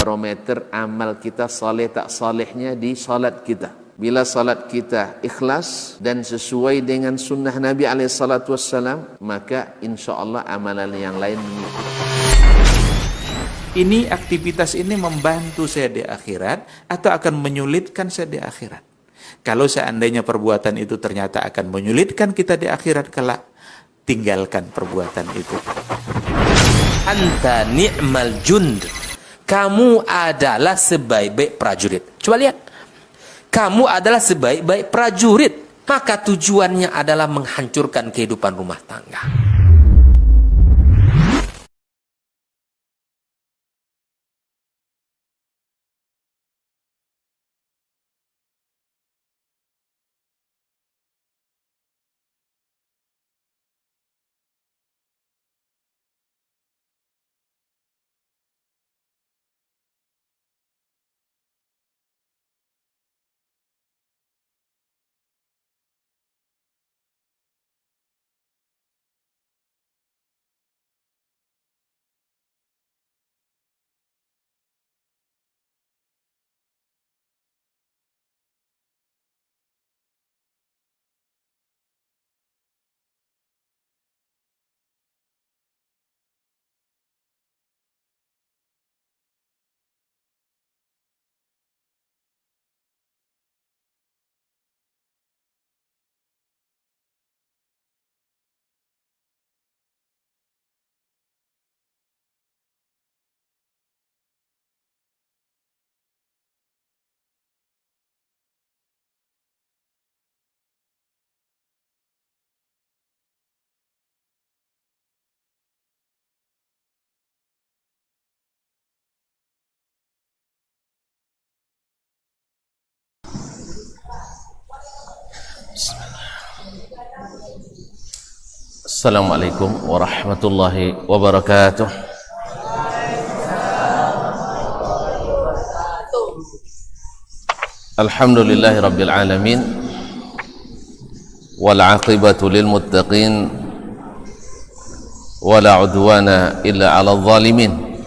barometer amal kita saleh tak salehnya di salat kita. Bila salat kita ikhlas dan sesuai dengan sunnah Nabi SAW, maka insya Allah amalan yang lain mengikuti. Ini aktivitas ini membantu saya di akhirat atau akan menyulitkan saya di akhirat? Kalau seandainya perbuatan itu ternyata akan menyulitkan kita di akhirat kelak, tinggalkan perbuatan itu. Anta ni'mal jund. Kamu adalah sebaik-baik prajurit. Coba lihat. Kamu adalah sebaik-baik prajurit. Maka tujuannya adalah menghancurkan kehidupan rumah tangga. Assalamualaikum warahmatullahi wabarakatuh. Alhamdulillahi rabbil alamin, wal aqibatu lil muttaqin, wala udwana illa 'alal zalimin.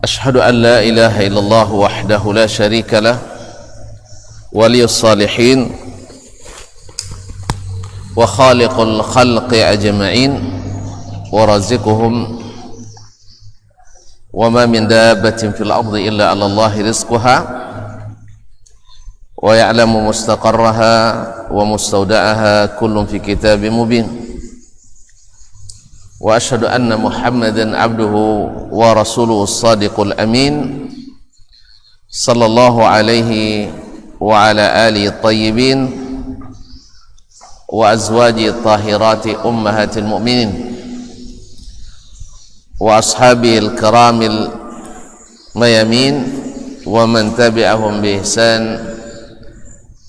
Ashhadu an la ilaha illallah wahdahu la syarika lah, waliyus salihin wa khaliqul khalqi ajma'in wa raziquhum wa ma min dabbatin fil ardi illa 'ala Allahi rizquha wa ya'lamu mustaqarraha wa mustawda'aha kullun fi kitabin mubin. Wa ashhadu anna Muhammadan 'abduhu wa rasuluhu as-sadiqul amin sallallahu alaihi wa ala alihi at-tayyibin wa azwaji tahirati ummahatil mu'minin wa ashabil kiramil mayamin wa man tabi'ahum bi ihsan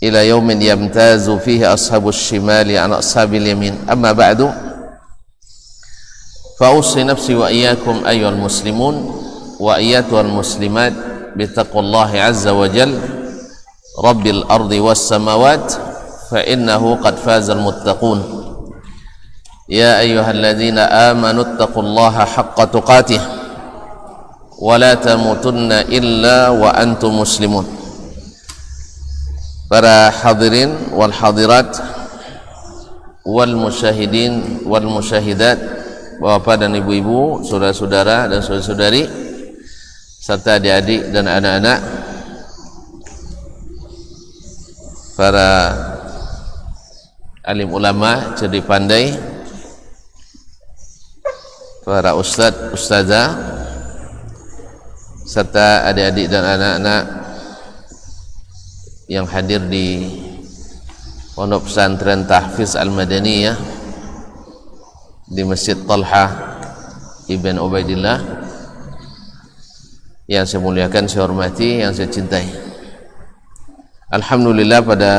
ila yaumin yamtazu fihi ashabus shimali an ashabil yamin. Amma ba'du, fa usi nafsi wa iyyakum ayyuhal muslimun wa iyyatuhal muslimat bi taqwallahi azza wa jalla rabbil ardi was samawat فإنه قد فاز المتقون. يا أيها الذين آمنوا اتقوا الله حق تقاته ولا تموتن إلا وأنتم مسلمون. Para hadirin wal hadirat wal musyahidin wal musyahidat, bapak dan ibu-ibu, saudara-saudara dan saudara-saudari, serta adik-adik dan anak-anak, para alim ulama, cerdik pandai, para ustadz, ustazah, serta adik-adik dan anak-anak yang hadir di Pondok Pesantren Tahfiz Al-Madaniyah di Masjid Talha Ibn Ubaidillah, yang saya muliakan, saya hormati, yang saya cintai. Alhamdulillah, pada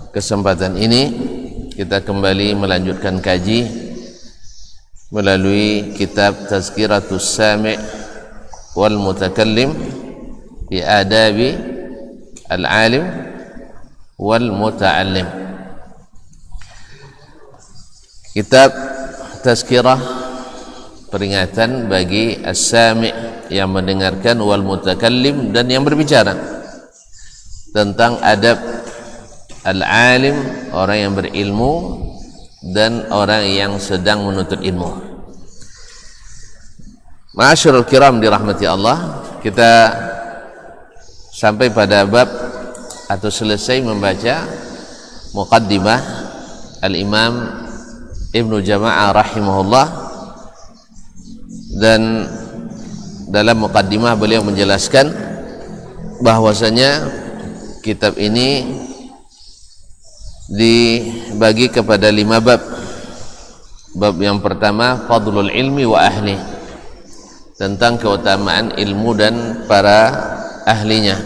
kesempatan ini kita kembali melanjutkan kaji melalui kitab Tazkiratus Sami' wal Mutakallim bi Adabi Al-Alim wal Muta'allim. Kitab Tazkirah, peringatan bagi as-sami' yang mendengarkan wal mutakallim dan yang berbicara tentang adab al-alim, orang yang berilmu dan orang yang sedang menuntut ilmu. Ma'asyiral kiram dirahmati Allah, kita sampai pada bab atau selesai membaca muqaddimah al-Imam Ibnu Jama'ah rahimahullah, dan dalam muqaddimah beliau menjelaskan bahwasanya kitab ini dibagi kepada 5 bab. Bab yang pertama fadlul ilmi wa ahli, tentang keutamaan ilmu dan para ahlinya,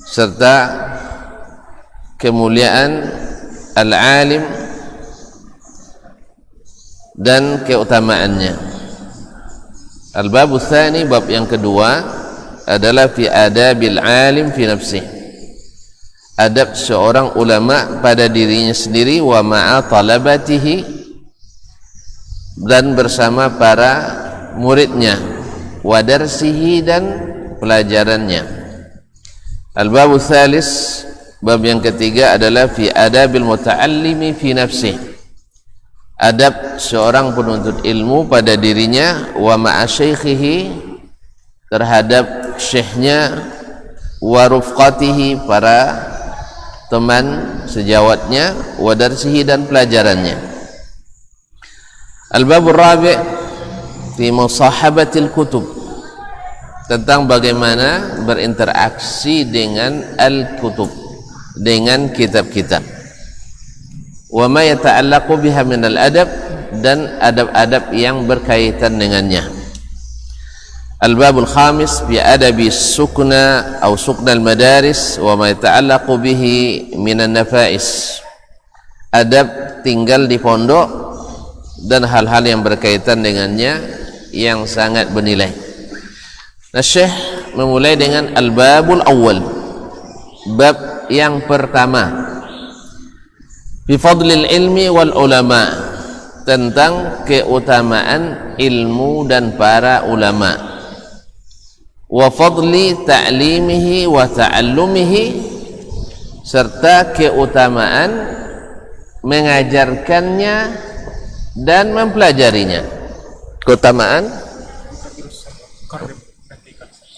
serta kemuliaan al-alim dan keutamaannya. Al-babu tsani, bab yang kedua adalah fi adabil alim fi nafsih, adab seorang ulama pada dirinya sendiri, wa ma'a talabatihi, dan bersama para muridnya, wa darsihi, dan pelajarannya. Al-babu tsalis, bab yang ketiga adalah fi adabil muta'allimi fi nafsih, adab seorang penuntut ilmu pada dirinya, wa ma'a syaikhihi, terhadap syekhnya, wa rufqatihi, para teman sejawatnya, wa darsihi, dan pelajarannya. Al-babur rabi' fi musahabatil kutub, tentang bagaimana berinteraksi dengan al-kutub, dengan kitab-kitab. Wa ma yata'allaqu biha minal adab, dan adab-adab yang berkaitan dengannya. Al-babul khamis fi adabi sukna atau sukna al-madaris, wa ma yata'allaqu bihi minan nafais, adab tinggal di pondok dan hal-hal yang berkaitan dengannya yang sangat bernilai. Nah, Syekh memulai dengan al-babul awal, bab yang pertama, fi fadlil ilmi wal ulama, tentang keutamaan ilmu dan para ulama, wa fadli ta'limihi wa ta'allumihi, serta keutamaan mengajarkannya dan mempelajarinya. Keutamaan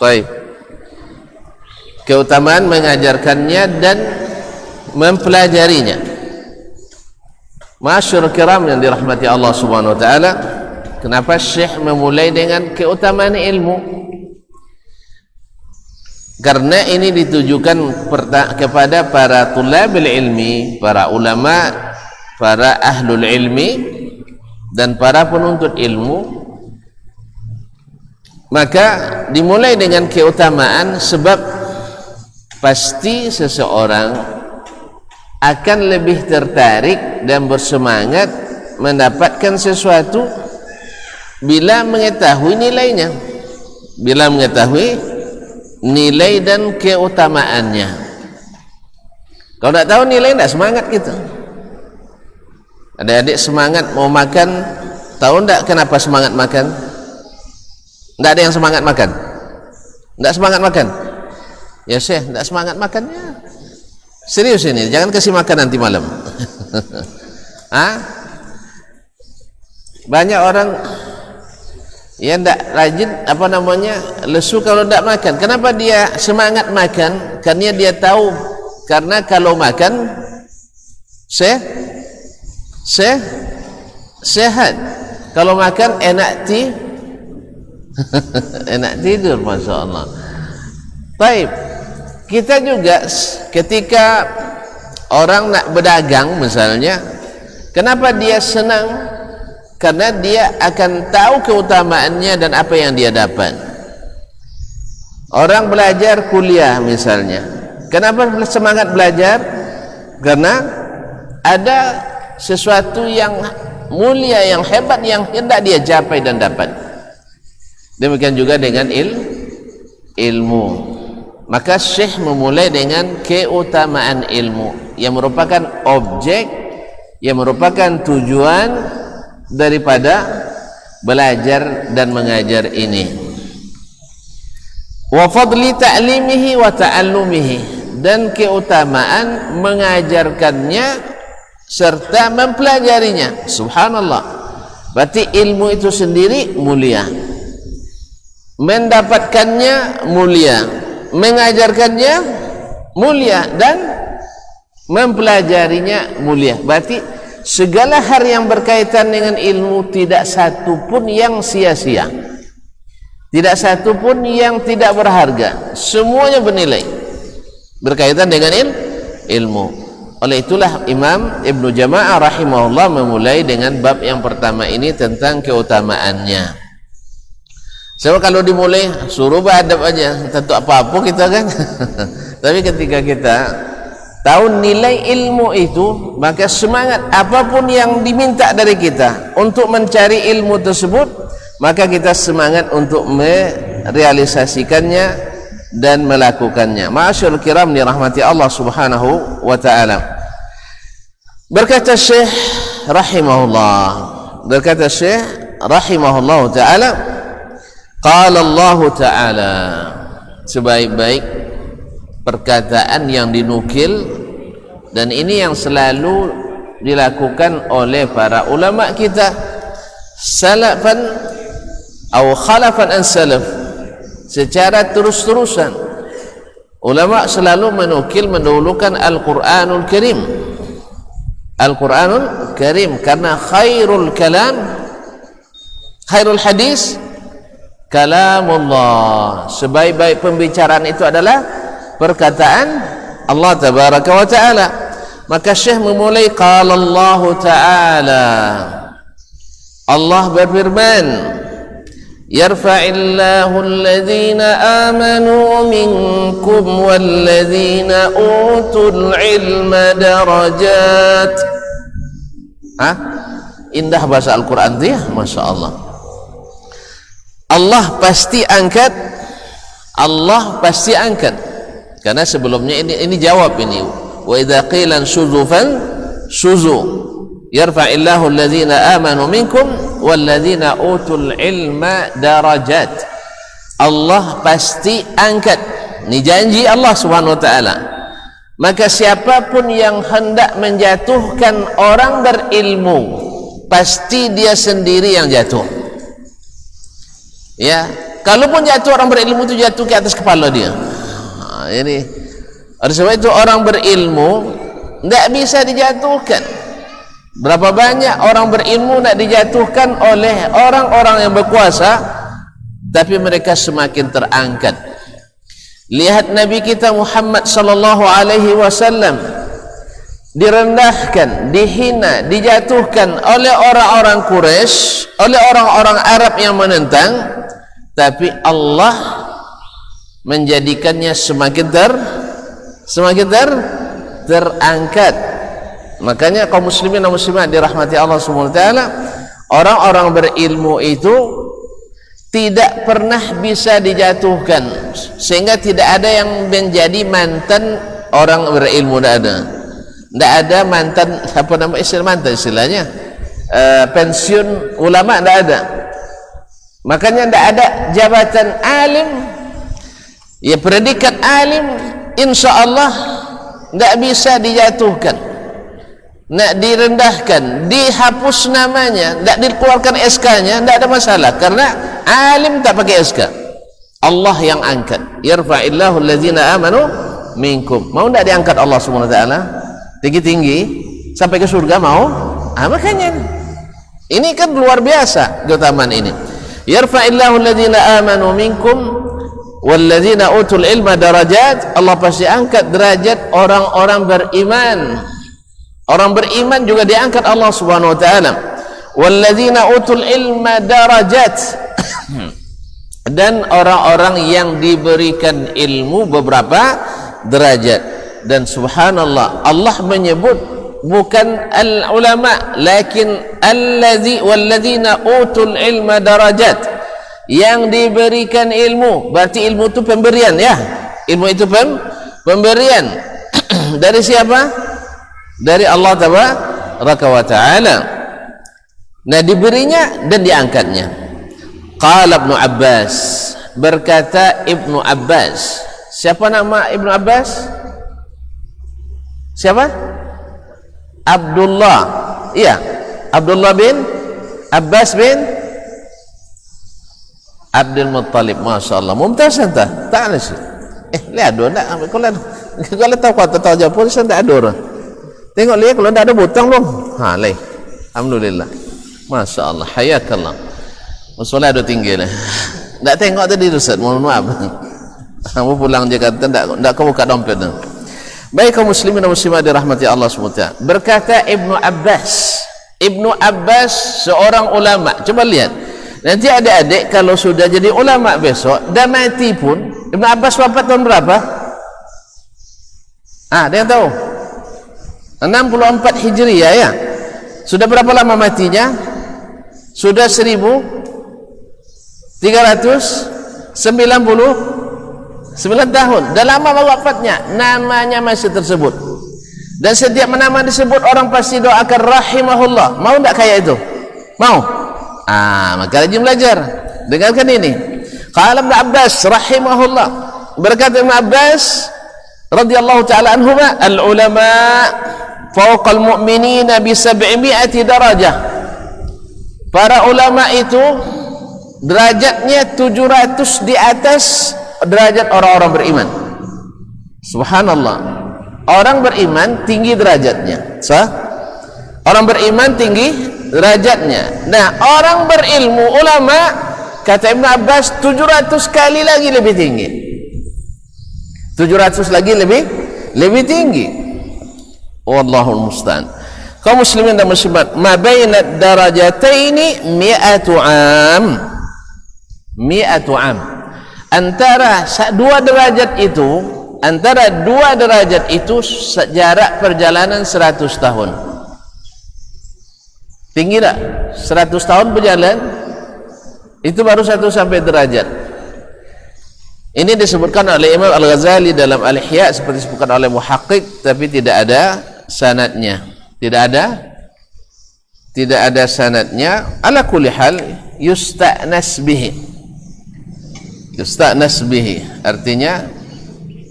baik, keutamaan mengajarkannya dan mempelajarinya. Masyarul kiram yang dirahmati Allah Subhanahu wa taala, kenapa Syekh memulai dengan keutamaan ilmu? Karena ini ditujukan kepada para tulabil ilmi, para ulama, para ahlul ilmi, dan para penuntut ilmu. Maka dimulai dengan keutamaan, sebab pasti seseorang akan lebih tertarik dan bersemangat mendapatkan sesuatu bila mengetahui nilainya, bila mengetahui nilai dan keutamaannya. Kalau tidak tahu nilai, tidak semangat gitu. Adik-adik semangat mau makan, tahu tidak kenapa semangat makan? Tidak ada yang semangat makan. Tidak semangat makan. Ya Syekh, tidak semangat makannya. Serius ini, jangan kasih makan nanti malam. Banyak orang yang tidak rajin, lesu kalau tidak makan. Kenapa dia semangat makan? Karena dia tahu, karena kalau makan sehat. Kalau makan enak enak tidur, Masya Allah. Baik, kita juga ketika orang nak berdagang misalnya, kenapa dia senang? Karena dia akan tahu keutamaannya dan apa yang dia dapat. Orang belajar kuliah misalnya, kenapa semangat belajar? Karena ada sesuatu yang mulia, yang hebat, yang hendak dia capai dan dapat. Demikian juga dengan ilmu. Maka Syekh memulai dengan keutamaan ilmu, yang merupakan objek, yang merupakan tujuan daripada belajar dan mengajar ini. Wa fadli ta'limihi wa ta'allumihi, dan keutamaan mengajarkannya serta mempelajarinya. Subhanallah. Berarti ilmu itu sendiri mulia, mendapatkannya mulia, mengajarkannya mulia, dan mempelajarinya mulia. Berarti segala hal yang berkaitan dengan ilmu tidak satu pun yang sia-sia, tidak satu pun yang tidak berharga, semuanya bernilai berkaitan dengan ilmu. Oleh itulah Imam Ibnu Jama'ah rahimahullah memulai dengan bab yang pertama ini tentang keutamaannya. Sebab kalau dimulai suruh beradab aja, tentu apa-apa kita kan. Tapi ketika kita tahu nilai ilmu itu, maka semangat apapun yang diminta dari kita untuk mencari ilmu tersebut, maka kita semangat untuk merealisasikannya dan melakukannya. Ma'asyarul kiram dirahmati Allah subhanahu wa ta'ala. Berkata Syekh rahimahullah ta'ala, qala Allah ta'ala, sebaik-baik perkataan yang dinukil, dan ini yang selalu dilakukan oleh para ulama kita salafan atau khalafan an salaf, secara terus-terusan ulama selalu mendahulukan Al-Quranul Karim, Al-Quranul Karim, karena khairul kalam, khairul hadis kalamullah, sebaik-baik pembicaraan itu adalah perkataan Allah tabaraka wa ta'ala. Maka Syekh memulai qala Allah ta'ala, Allah berfirman, yarfa'illahu alladhina amanu minkum walladhina utul ilma darajat. Indah bahasa Al-Quran itu ya, Masya Allah. Allah pasti angkat, Allah pasti angkat, karena sebelumnya ini jawab ini, wa idza qila suzufan suzu, yarfa'illahu alladhina amanu minkum walladzina utul ilma darajat. Allah pasti angkat, ini janji Allah subhanahu wa ta'ala. Maka siapapun yang hendak menjatuhkan orang berilmu, pasti dia sendiri yang jatuh. Ya, kalaupun jatuh orang berilmu itu jatuh ke atas kepala dia. Ini oleh sebab itu orang berilmu tidak bisa dijatuhkan. Berapa banyak orang berilmu nak dijatuhkan oleh orang-orang yang berkuasa, tapi mereka semakin terangkat. Lihat Nabi kita Muhammad sallallahu alaihi wasallam direndahkan, dihina, dijatuhkan oleh orang-orang Quraisy, oleh orang-orang Arab yang menentang, tapi Allah menjadikannya semakin terangkat. Makanya kaum muslimin dan muslimat dirahmati Allah Subhanahu wa taala, orang-orang berilmu itu tidak pernah bisa dijatuhkan, sehingga tidak ada yang menjadi mantan orang berilmu. Tidak ada mantan, apa nama istilah mantan, istilahnya pensiun ulama, tidak ada. Makanya tidak ada jabatan alim, ya predikat alim, insya Allah tidak bisa dijatuhkan, nak direndahkan, dihapus namanya, tidak dikeluarkan SK-nya, tidak ada masalah, karena alim tak pakai SK. Allah yang angkat. Yarfa'illahu alladzina amanu minkum. Mau tidak diangkat Allah Subhanahu wa taala tinggi-tinggi sampai ke surga, mau? Makanya ini kan luar biasa keutamaan ini. Yarfa'illahu alladzina amanu minkum walladzina utul ilma darajat. Allah pasti angkat derajat orang-orang beriman. Orang beriman juga diangkat Allah Subhanahu wa taala. Walladzina utul ilma darajat. Dan orang-orang yang diberikan ilmu beberapa derajat. Dan subhanallah, Allah menyebut bukan al-ulama, lakin walladzina utul ilma darajat, yang diberikan ilmu. Berarti ilmu itu pemberian, ya. Ilmu itu pemberian. Dari siapa? Dari Allah tabaraka wa taala. Nah, diberinya dan diangkatnya. Qala Ibnu Abbas, berkata Ibnu Abbas. Siapa nama Ibnu Abbas? Siapa? Abdullah. Iya, Abdullah bin Abbas bin Abdul Muttalib. Masya Allah, mumtaz anta. Tak sih. Lihat dulu nak. Kalau tahu kata tahu jawab pun tak ada orang. Tengok lihat kalau tak ada butang belum. Leh. Alhamdulillah. Masya Allah. Hayakallah. Masalah ada tinggi lah. Tak tengok tadi Ustaz. Mohon maaf. Kamu pulang Jakarta tak kau buka dompet. Baik kaum muslimin dan muslimat dirahmati Allah SWT. Berkata Ibnu Abbas. Ibnu Abbas seorang ulama. Coba lihat. Nanti adik-adik kalau sudah jadi ulama besok dan mati pun, Ibnu Abbas wafat tahun berapa? Ada yang tahu? 64 Hijriah ya. Sudah berapa lama matinya? Sudah 1399 tahun. Dah lama wafatnya. Namanya masih tersebut. Dan setiap nama disebut orang pasti doakan rahimahullah. Mau tak kayak itu? Mau? Maka rajin belajar. Dengarkan ini. Qala Ibnu Abbas rahimahullah. Berkata Ibnu Abbas radhiyallahu taala anhuma, al-ulama fawqa al-mu'minina bi 700 darajah. Para ulama itu derajatnya 700 di atas derajat orang-orang beriman. Subhanallah. Orang beriman tinggi derajatnya. Orang beriman tinggi derajatnya. Nah, orang berilmu ulama kata Ibnu Abbas 700 kali lagi lebih tinggi. 700 lagi lebih tinggi. Wallahul musta'an. Kaum muslimin dan muslimat, ma baina darajataini 100 am. 100 am. Antara dua derajat itu jarak perjalanan 100 tahun. Tinggi tak? 100 tahun berjalan itu baru 1 sampai derajat. Ini disebutkan oleh Imam Al-Ghazali dalam Al-Ihya seperti disebutkan oleh Muhaqqiq, tapi tidak ada sanadnya. Tidak ada sanadnya. Ala kulli hal yusta'nas bihi. Yusta'nas bihi artinya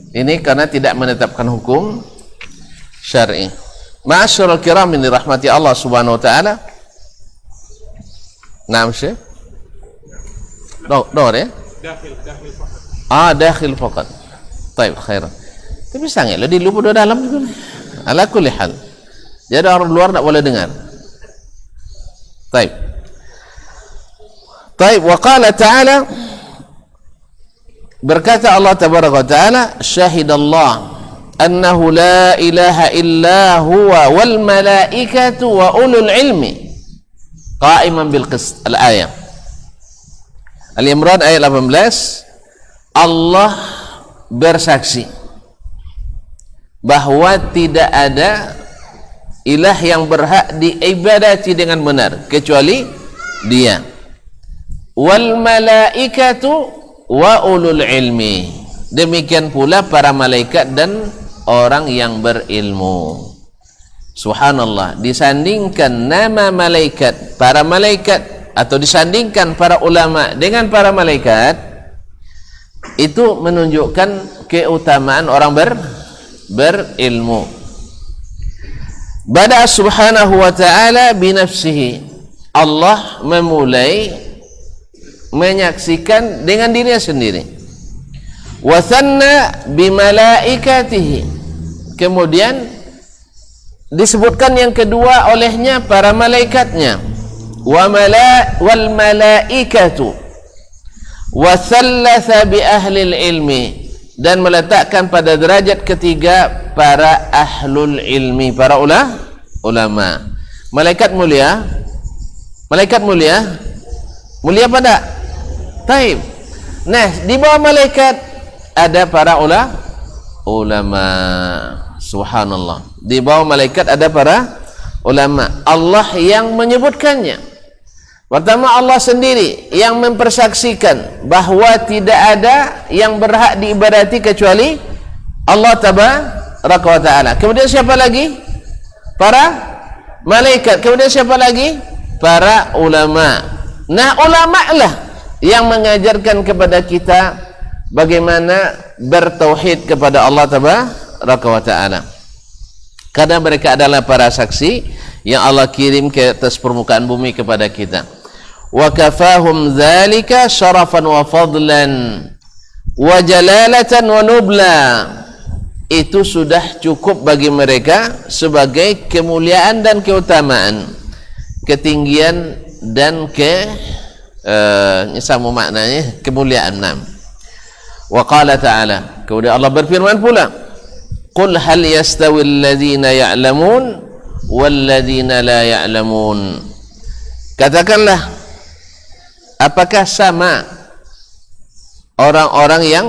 ini karena tidak menetapkan hukum syar'i. Ma'asyiral kiram min rahmati Allah Subhanahu wa taala. Naam Syekh. Dor ya? Dakhil faqat. Baik, khairan. Tapi sangat lo di lupa dalam juga. Ala kulli hal. Jadi orang luar tak boleh dengar. Baik. Baik, wa qala ta'ala, berkata Allah tabaraka wa ta'ala, syahidallah annahu la ilaha illa huwa wal malaikatu wa ulul ilmi qa'iman bil qist. Al-ayat Al-Imran ayat 18. Allah bersaksi bahwa tidak ada ilah yang berhak diibadati dengan benar kecuali Dia. Wal malaikatu wa ulul ilmi. Demikian pula para malaikat dan orang yang berilmu. Subhanallah, disandingkan nama malaikat, para malaikat, atau disandingkan para ulama dengan para malaikat, itu menunjukkan keutamaan orang berilmu. Bada subhanahu wa ta'ala binafsihi. Allah memulai menyaksikan dengan dirinya sendiri. Wa thanna bimalaikatihi. Kemudian disebutkan yang kedua olehnya para malaikatnya. Wal malaikatu wa thalatha bi ahli ilmi, dan meletakkan pada derajat ketiga para ahlul ilmi, para ulama. Malaikat mulia pada taib. Nah, di bawah malaikat ada para ulama. Subhanallah, di bawah malaikat ada para ulama. Allah yang menyebutkannya. Pertama, Allah sendiri yang mempersaksikan bahwa tidak ada yang berhak diibadati kecuali Allah tabaraka wa ta'ala. Kemudian siapa lagi? Para malaikat. Kemudian siapa lagi? para ulama. Nah, ulama lah yang mengajarkan kepada kita bagaimana bertauhid kepada Allah Tabaraka wa Ta'ala. Karena mereka adalah para saksi yang Allah kirim ke atas permukaan bumi kepada kita. Wa kafahum dzalika syarafan wa fadlan wa jalalatan wa nubla. Itu sudah cukup bagi mereka sebagai kemuliaan dan keutamaan, ketinggian dan sama maknanya kemuliaan. Wa qala ta'ala, kemudian Allah berfirman pula, qul hal yastawi alladhina ya'lamun walladhina la ya'lamun. Katakanlah, apakah sama orang-orang yang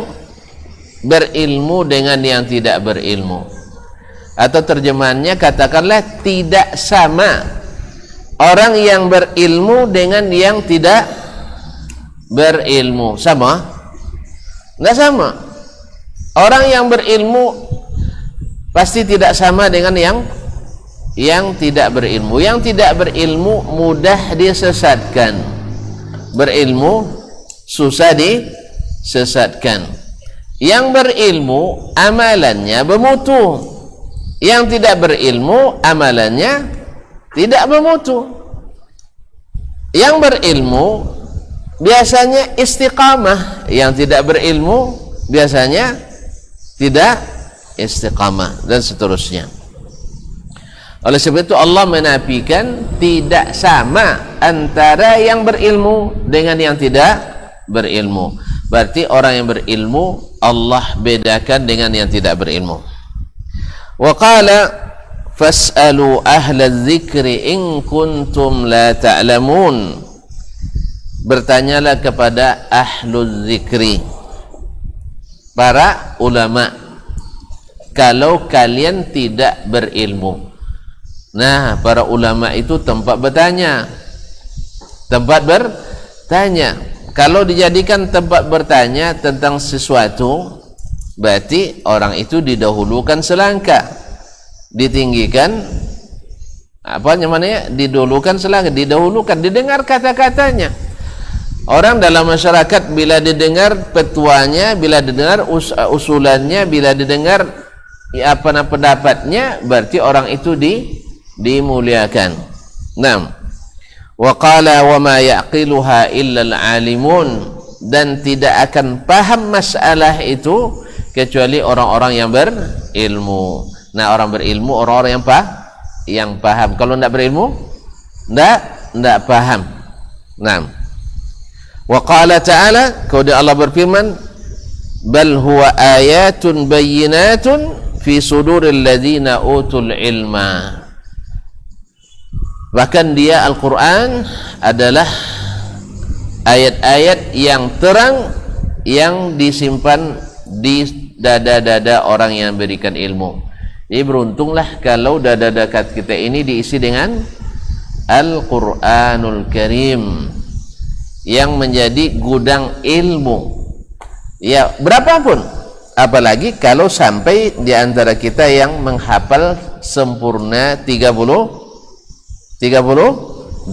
berilmu dengan yang tidak berilmu? Atau terjemahannya, katakanlah tidak sama orang yang berilmu dengan yang tidak berilmu. Sama? Enggak sama. Orang yang berilmu pasti tidak sama dengan yang tidak berilmu. Yang tidak berilmu mudah disesatkan, berilmu susah disesatkan. Yang berilmu amalannya bermutu, yang tidak berilmu amalannya tidak bermutu. Yang berilmu biasanya istiqamah, yang tidak berilmu biasanya tidak istiqamah, dan seterusnya. Oleh sebab itu Allah menafikan tidak sama antara yang berilmu dengan yang tidak berilmu. Berarti orang yang berilmu Allah bedakan dengan yang tidak berilmu. Wa qala fas'alu ahla dzikri in kuntum la ta'lamun. Bertanyalah kepada ahlu dzikri, para ulama, kalau kalian tidak berilmu. Nah, para ulama itu tempat bertanya, tempat bertanya. Kalau dijadikan tempat bertanya tentang sesuatu, berarti orang itu didahulukan selangkah, ditinggikan apa namanya, didahulukan selangkah, didahulukan, didengar kata-katanya. Orang dalam masyarakat bila didengar petuanya, bila didengar usulannya, bila didengar pendapatnya, berarti orang itu dimuliakan. Nah, wa qala wa ma yaqiluha illa al-alimun, dan tidak akan paham masalah itu kecuali orang-orang yang berilmu. Nah, orang berilmu orang-orang yang paham. Kalau tidak berilmu tidak paham. Nah, wa qala ta'ala, kemudian Allah berfirman, bal huwa ayatun bayyinatun fi suduril ladzina utul ilma. Bahkan dia Al-Quran adalah ayat-ayat yang terang yang disimpan di dada-dada orang yang berikan ilmu. Jadi beruntunglah kalau dada-dada kita ini diisi dengan Al-Quranul Karim yang menjadi gudang ilmu. Ya, berapapun, apalagi kalau sampai di antara kita yang menghafal sempurna 30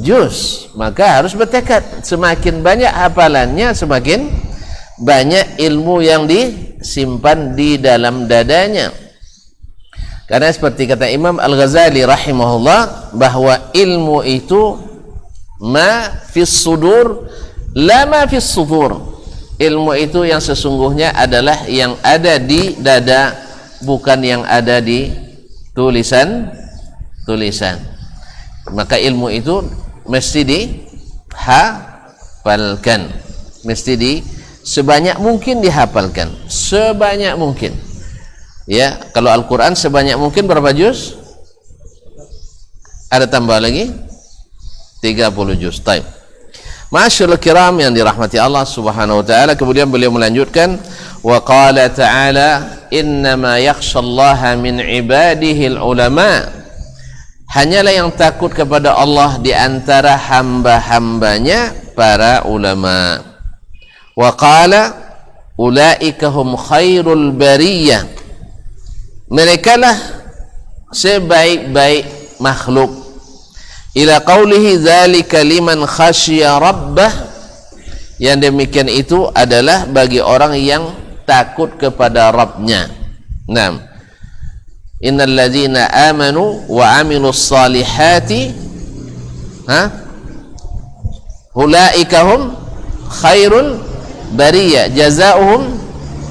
juz, maka harus bertekad. Semakin banyak hafalannya, semakin banyak ilmu yang disimpan di dalam dadanya. Karena seperti kata Imam Al-Ghazali rahimahullah, bahwa ilmu itu ma fis sudur la ma fis sudur. Ilmu itu yang sesungguhnya adalah yang ada di dada, bukan yang ada di tulisan. Maka ilmu itu mesti dihafalkan, mesti sebanyak mungkin dihafalkan, sebanyak mungkin. Ya, kalau Al-Quran sebanyak mungkin berapa juz? Ada tambah lagi 30 juz. Taib. Ma'asyiral kiram yang dirahmati Allah Subhanahu wa taala, kemudian beliau melanjutkan, wa qala ta'ala innama yakhshallaha min ibadihil ulama. Hanyalah yang takut kepada Allah di antara hamba-hambanya para ulama. Wa qala ulaika hum khairul bariyah. Merekalah sebaik-baik makhluk. ila qawlihi dzalika liman khasyiya rabbah, yang demikian itu adalah bagi orang yang takut kepada Rabbnya. Naam, innal ladzina amanu wa amilus salihati ulaika hum khairul bariyah jazaohum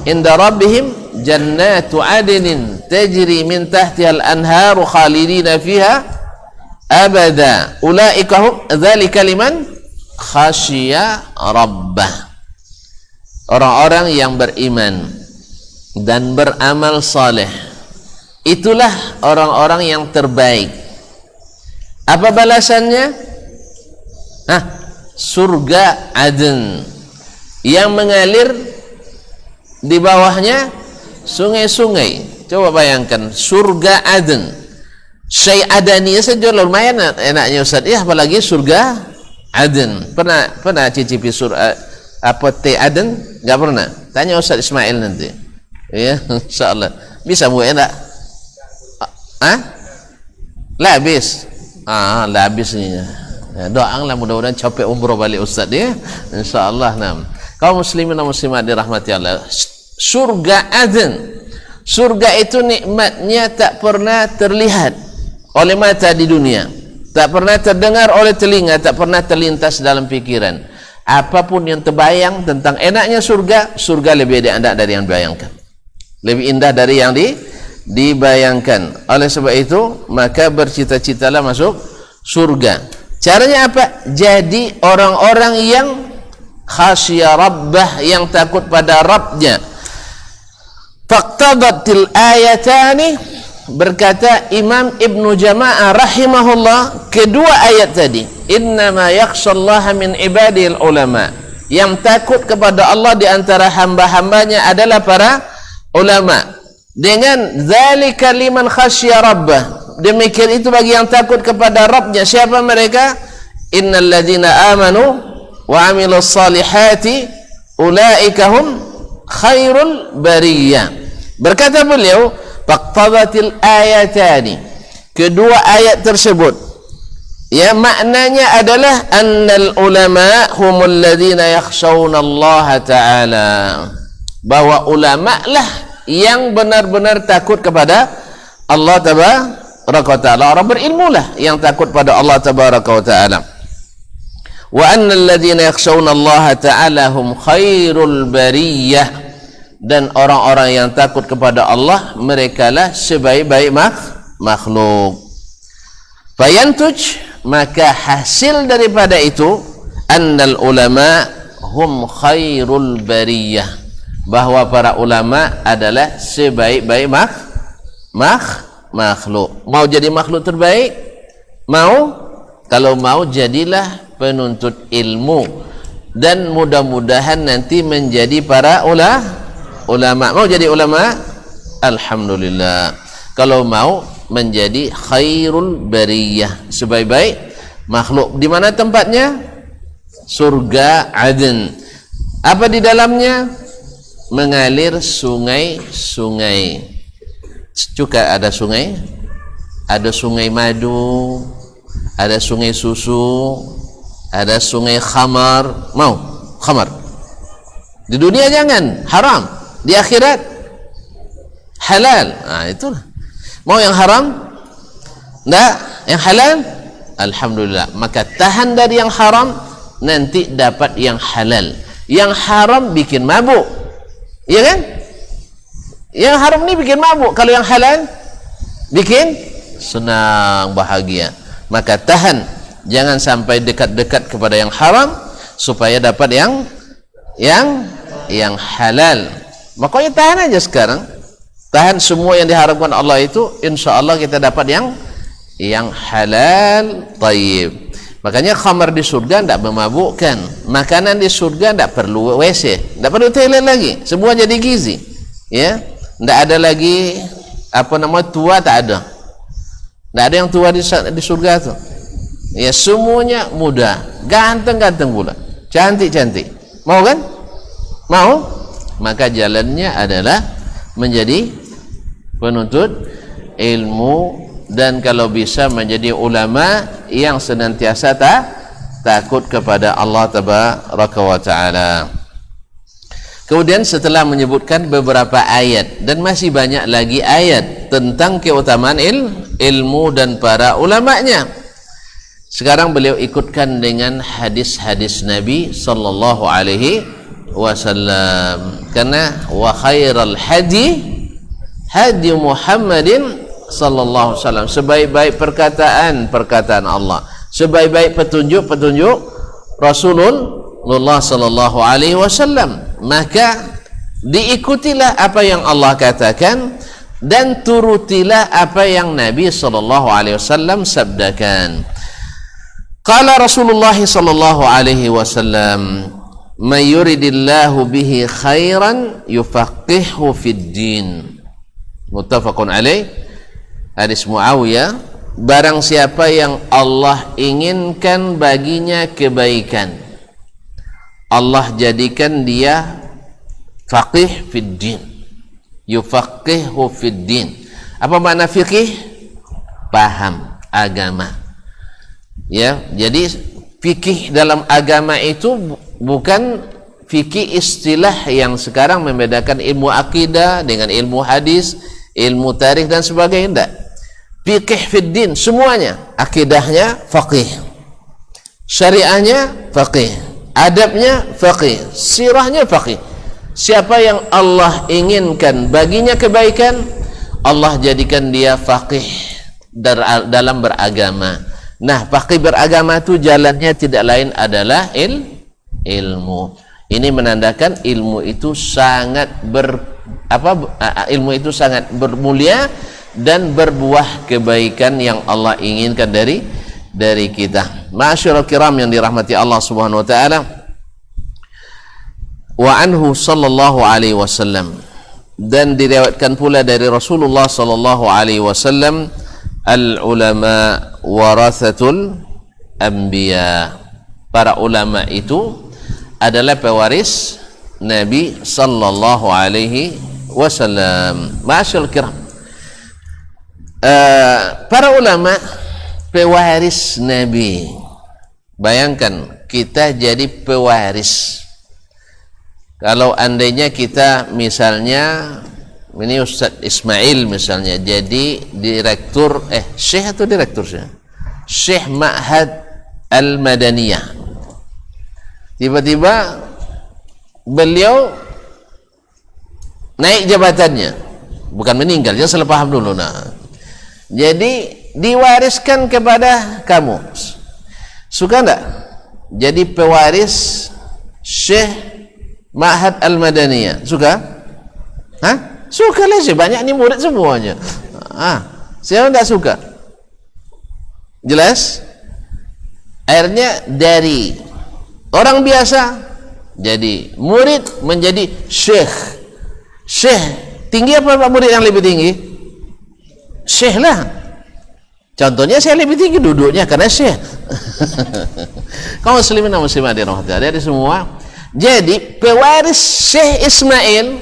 inda rabbihim jannatu adnin tajri min tahtiha al-anharu khalidina fiha abada ulaika hum dzalika liman khasyiya rabbah. Orang-orang yang beriman dan beramal saleh, itulah orang-orang yang terbaik. Apa balasannya? Surga Aden yang mengalir di bawahnya sungai-sungai. Coba bayangkan surga Aden, Syai Adani saja lumayan enaknya Ustaz. Apalagi surga Aden. Pernah cicipi surga apa teh Aden? Enggak pernah. Tanya Ustaz Ismail nanti. Ya, insyaallah. Bisa bu enak? Labis. Labis ni. Doalah mudah-mudahan capek umroh balik Ustaz ya. Insyaallah. Kaum muslimin dan muslimat dirahmati Allah. Surga Aden. Surga itu nikmatnya tak pernah terlihat oleh mata di dunia, tak pernah terdengar oleh telinga, tak pernah terlintas dalam pikiran. Apapun yang terbayang tentang enaknya surga, surga lebih indah dari yang dibayangkan, lebih indah dari yang dibayangkan. Oleh sebab itu maka bercita-citalah masuk surga. Caranya apa? Jadi orang-orang yang khasyiya rabbah, yang takut pada Rabbnya. Faqtadatil ayatani, berkata Imam Ibnu Jama'ah rahimahullah, kedua ayat tadi, innama yakhshallaha min ibadil ulama, yang takut kepada Allah di antara hamba-hambanya adalah para ulama, dengan dzalika liman khasyiya rabbah, demikian itu bagi yang takut kepada Rabbnya. Siapa mereka? Innal ladzina amanu wa amilus salihati ulaika hum khairul bariyah. Berkata beliau, faqtadatil ayatani, kedua ayat tersebut ya maknanya adalah annal ulama humul ladzina yakhshawna Allah taala, bahwa ulama lah yang benar-benar takut kepada Allah tabaraka wa taala. Orang berilmu lah yang takut pada Allah tabaraka wa taala. Wa annal ladzina yakhshawna Allah taala hum khairul bariyah, dan orang-orang yang takut kepada Allah merekalah sebaik-baik makhluk. Fayantuj, maka hasil daripada itu, annal ulama hum khairul bariyah, bahwa para ulama adalah sebaik-baik makhluk. Mau jadi makhluk terbaik? Mau? Kalau mau, jadilah penuntut ilmu, dan mudah-mudahan nanti menjadi para ulama. Mau jadi ulama? Alhamdulillah. Kalau mau menjadi khairul bariyah, sebaik-baik makhluk. Di mana tempatnya? Surga Aden. Apa di dalamnya? Mengalir sungai-sungai. Juga ada sungai, ada sungai madu, ada sungai susu, ada sungai khamar. Mau khamar? Di dunia jangan, haram. Di akhirat halal. Itulah. Mau yang haram? Enggak, yang halal? Alhamdulillah. Maka tahan dari yang haram, nanti dapat yang halal. Yang haram bikin mabuk, iya kan? Yang haram ni bikin mabuk. Kalau yang halal bikin senang, bahagia. Maka tahan, jangan sampai dekat-dekat kepada yang haram, supaya dapat yang halal. Makanya tahan aja sekarang, tahan semua yang diharapkan Allah itu, insya Allah kita dapat yang halal, tayyib. Makanya khamar di surga tidak memabukkan, makanan di surga tidak perlu WC, tidak perlu toilet lagi, semua jadi gizi, ya. Tidak ada lagi tua, tak ada. Tidak ada yang tua di surga tu. Ya, semuanya muda, ganteng-ganteng pula, cantik-cantik. Mau kan? Mau? Maka jalannya adalah menjadi penuntut ilmu dan kalau bisa menjadi ulama yang senantiasa takut kepada Allah tabaraka wa taala. Kemudian setelah menyebutkan beberapa ayat dan masih banyak lagi ayat tentang keutamaan ilmu dan para ulamanya, sekarang beliau ikutkan dengan hadis-hadis Nabi sallallahu alaihi wasallam. Karena wa khairal hadi Muhammadin sallallahu alaihi wasallam, sebaik-baik perkataan Allah, sebaik-baik petunjuk Rasulullah sallallahu alaihi wasallam. Maka diikutilah apa yang Allah katakan dan turutilah apa yang Nabi sallallahu alaihi wasallam sabdakan. Qala Rasulullah sallallahu alaihi wasallam, "May yuridillahu bihi khairan yufaqihuhu fid din." Muttafaqun alaih. Hadis Muawiyah, barang siapa yang Allah inginkan baginya kebaikan, Allah jadikan dia faqih fid din. Yufaqihuhu fid din. Apa makna fiqih? Paham agama. Ya, jadi fikih dalam agama itu bukan fikih istilah yang sekarang membedakan ilmu akidah dengan ilmu hadis, ilmu tarikh dan sebagainya. Tidak. Fikih fid din semuanya. Akidahnya faqih, syariahnya faqih, adabnya faqih, sirahnya faqih. Siapa yang Allah inginkan baginya kebaikan, Allah jadikan dia faqih dalam beragama. Nah, faqih beragama itu jalannya tidak lain adalah ilmu. Ini menandakan ilmu itu sangat ilmu itu sangat bermulia dan berbuah kebaikan yang Allah inginkan dari kita. Ma'asyiral kiram yang dirahmati Allah Subhanahu wa taala. Wa anhu sallallahu alaihi wasallam, dan diriwayatkan pula dari Rasulullah sallallahu alaihi wasallam, al ulama warathatul anbiya. Para ulama itu adalah pewaris Nabi sallallahu alaihi wasallam. Ma'asyiral kiram, para ulama pewaris Nabi. Bayangkan kita jadi pewaris. Kalau andainya kita misalnya, ini Ustaz Ismail misalnya jadi direktur Syekh atau direktur Syekh Ma'had Al-Madaniyah, tiba-tiba beliau naik jabatannya, bukan meninggal, jangan salah paham dulu. Nah, jadi diwariskan kepada kamu, suka enggak jadi pewaris Syekh Ma'had Al-Madaniyah? Suka? Hah? Suka lah sih, banyak ni murid semuanya. Siapa enggak suka? Jelas? Akhirnya dari orang biasa jadi murid menjadi syekh. Syekh tinggi apa Pak murid yang lebih tinggi? Syekh lah. Contohnya saya lebih tinggi duduknya karena syekh. Kaum muslimin dan muslimat dirahmati dari semua. Jadi pewaris Syekh Ismail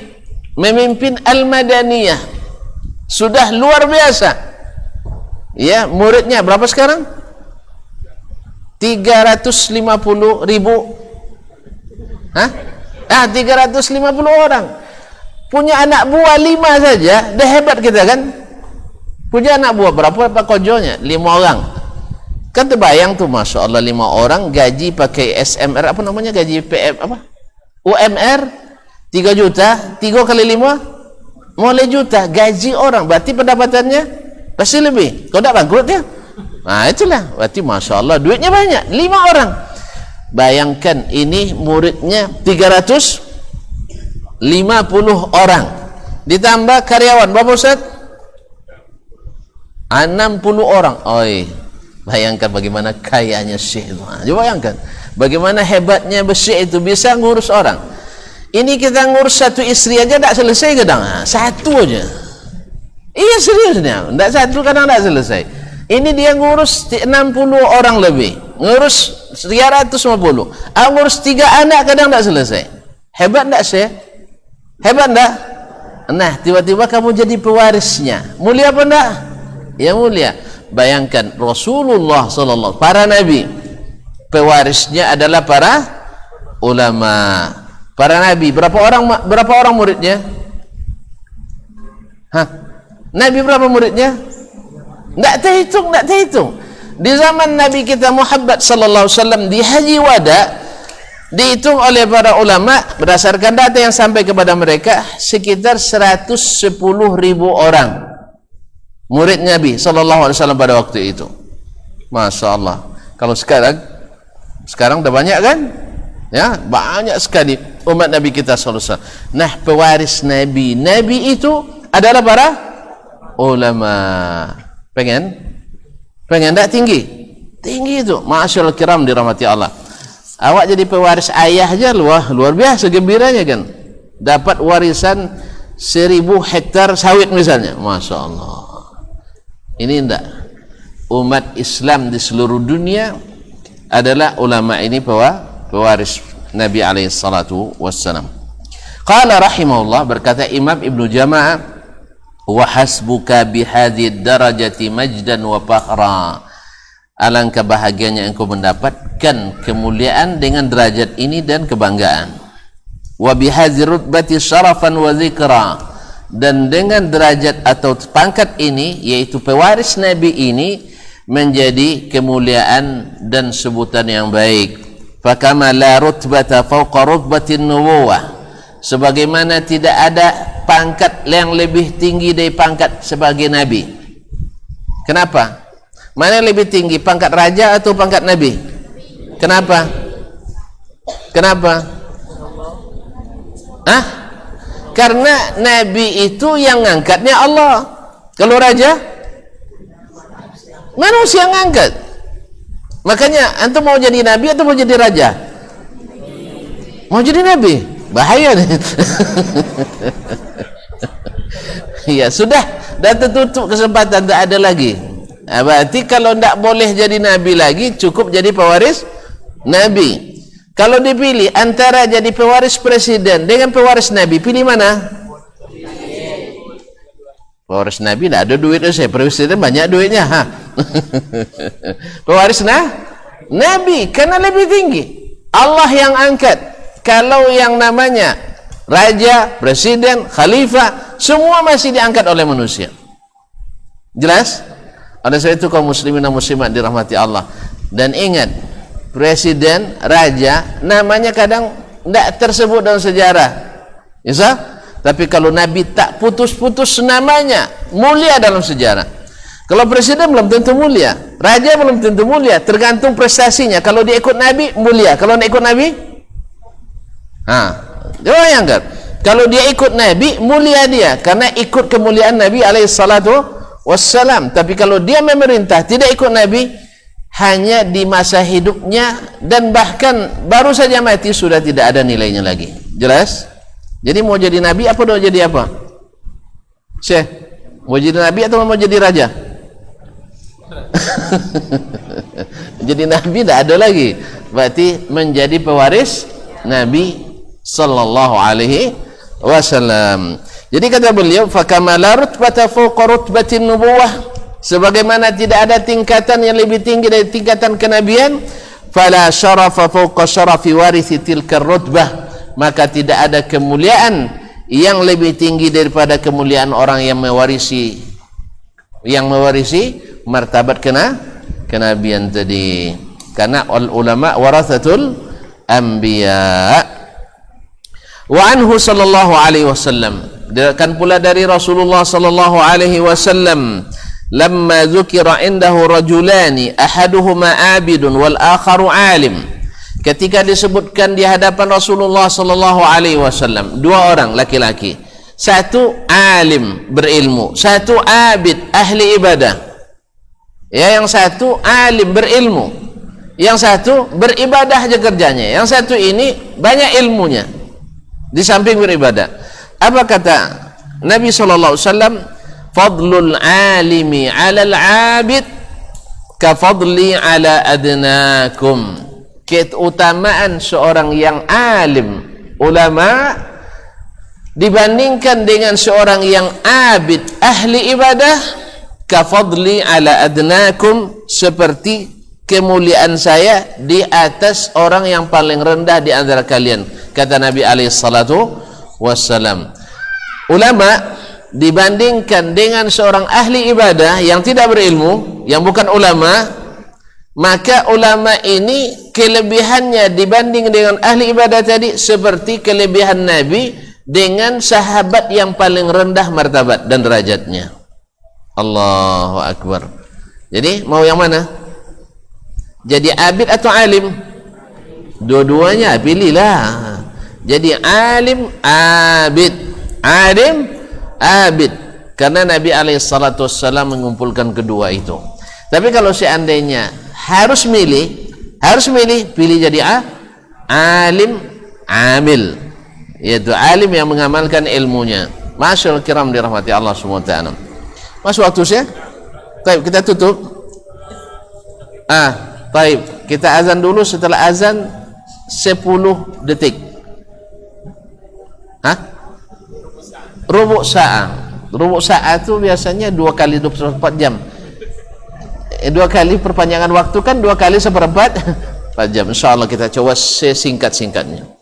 memimpin Al-Madaniyah sudah luar biasa. Ya, muridnya berapa sekarang? 350.000. 350 orang. Punya anak buah 5 saja, dah hebat kita kan? Punya anak buah berapa Pak Kojonya? 5 orang. Kan terbayang tuh, Masya Allah, 5 orang gaji pakai SMR, apa namanya, gaji PM apa? UMR 3 juta, 3 kali 5 mulai juta gaji orang, berarti pendapatannya pasti lebih. Kalau tidak bangkrut ya. Nah itulah, berarti Masya Allah duitnya banyak. 5 orang. Bayangkan ini muridnya 350 orang, ditambah karyawan berapa Ustaz? 60 orang. Oi, bayangkan bagaimana kayanya Syekh itu. Coba bayangkan bagaimana hebatnya Syekh itu bisa ngurus orang. Ini kita ngurus satu istri aja tidak selesai kadang. Satu aja. Iya seriusnya, tidak satu kadang tidak selesai. Ini dia ngurus 60 orang lebih, ngurus 350. Ngurus 3 anak kadang tidak selesai. Hebat tidak Syekh? Hebat tidak? Nah, tiba-tiba kamu jadi pewarisnya. Mulia apa enggak? Yang mulia. Bayangkan Rasulullah sallallahu para nabi, pewarisnya adalah para ulama. Para nabi berapa orang muridnya? Nabi berapa muridnya? Enggak terhitung. Di zaman Nabi kita Muhammad sallallahu alaihi wasallam di Haji Wada dihitung oleh para ulama berdasarkan data yang sampai kepada mereka sekitar 110.000 orang murid Nabi sallallahu alaihi wasallam pada waktu itu. Masya Allah. Kalau sekarang udah banyak kan? Ya, banyak sekali umat Nabi kita sallallahu alaihi wasallam. Nah, pewaris Nabi itu adalah para ulama. Pengen tak tinggi itu. Ma'asyarul kiram dirahmati Allah. Awak jadi pewaris ayah aja luar biasa gembiranya kan. Dapat warisan 1000 hektar sawit misalnya. Masya Allah. Ini enggak. Umat Islam di seluruh dunia adalah ulama ini pewaris Nabi alaihi salatu wassalam. Qala rahimahullah, berkata Imam Ibnu Jama'ah, wa hasbuka bihadhihi darajati majdan wa fakhra. Alangkah bahagianya engkau mendapatkan kemuliaan dengan derajat ini dan kebanggaan. Wa bihadhihi rutbati syarafan wa dzikra, dan dengan derajat atau pangkat ini yaitu pewaris Nabi ini menjadi kemuliaan dan sebutan yang baik. Fakama la rutbata fawqa rutbatin nubuwah, sebagaimana tidak ada pangkat yang lebih tinggi dari pangkat sebagai Nabi. Kenapa? Mana yang lebih tinggi, pangkat raja atau pangkat Nabi? Kenapa? Karena Nabi itu yang ngangkatnya Allah. Kalau raja, manusia yang ngangkat. Makanya antum mau jadi Nabi atau mau jadi raja? Mau jadi Nabi? Bahaya nih. Ya sudah, dah tertutup kesempatan, tak ada lagi. Berarti kalau tidak boleh jadi Nabi lagi, cukup jadi pewaris Nabi. Kalau dipilih antara jadi pewaris presiden dengan pewaris Nabi, pilih mana? Pewaris Nabi tidak ada duit, saya presiden banyak duitnya. Pewaris Nabi karena lebih tinggi, Allah yang angkat. Kalau yang namanya raja, presiden, khalifah, semua masih diangkat oleh manusia. Jelas? Oleh sebab itu kaum muslimin dan muslimat dirahmati Allah. Dan ingat, presiden, raja, namanya kadang tidak tersebut dalam sejarah. Ya, tapi kalau Nabi tak putus-putus namanya, mulia dalam sejarah. Kalau presiden belum tentu mulia, raja belum tentu mulia, tergantung prestasinya. Kalau dia ikut Nabi, mulia. Kalau tidak ikut Nabi, bayangkan, kalau dia ikut Nabi, mulia dia karena ikut kemuliaan Nabi alaihi salatu wassalam. Tapi kalau dia memerintah tidak ikut Nabi, hanya di masa hidupnya dan bahkan baru saja mati sudah tidak ada nilainya lagi. Jelas? Jadi mau jadi Nabi apa mau jadi apa? Syekh, mau jadi Nabi atau mau jadi raja? Jadi Nabi tidak ada lagi. Berarti menjadi pewaris Nabi sallallahu alaihi wasallam. Jadi kata beliau, fakama la rutbata fawqa rutbatin nubuwah, sebagaimana tidak ada tingkatan yang lebih tinggi dari tingkatan kenabian, fala syarafa fawqa syarafi warithi tilka rutbah, maka tidak ada kemuliaan yang lebih tinggi daripada kemuliaan orang yang mewarisi martabat kenabian tadi. Karena ulama warathatul anbiya. Wa anhu sallallahu alaihi wasallam, diriwayatkan pula dari Rasulullah sallallahu alaihi wasallam, lamma dzukira indahu rajulani ahaduhuma abidun wal akharu alim, ketika disebutkan di hadapan Rasulullah sallallahu alaihi wasallam dua orang laki-laki, satu alim berilmu, satu abid ahli ibadah. Ya, yang satu alim berilmu, yang satu beribadah aja kerjanya, yang satu ini banyak ilmunya di samping beribadah. Apa kata Nabi sallallahu alaihi wasallam? Fadlul alimi 'alal 'abid ka fadli 'ala adnakum. Keutamaan seorang yang alim, ulama, dibandingkan dengan seorang yang abid, ahli ibadah, kafadli ala adnakum, seperti kemuliaan saya di atas orang yang paling rendah di antara kalian, kata Nabi alaihi salatu wassalam. Ulama dibandingkan dengan seorang ahli ibadah yang tidak berilmu, yang bukan ulama, maka ulama ini kelebihannya dibanding dengan ahli ibadah tadi seperti kelebihan Nabi dengan sahabat yang paling rendah martabat dan derajatnya. Allahu Akbar. Jadi mau yang mana? Jadi abid atau alim? Dua-duanya pilihlah. Jadi alim, abid. Alim, abid. Karena Nabi alaihissalam mengumpulkan kedua itu. Tapi kalau seandainya harus milih, pilih jadi alim, amil. Yaitu alim yang mengamalkan ilmunya. Masyaallah kiram dirahmati Allah SWT. Mas waktu saya? Baik, kita tutup. Baik, kita azan dulu, setelah azan 10 detik. Rubuk sa'ah itu biasanya 2 kali 24 jam. 2 kali perpanjangan waktu kan 2 kali 1/4 jam. Insyaallah kita coba sesingkat-singkatnya.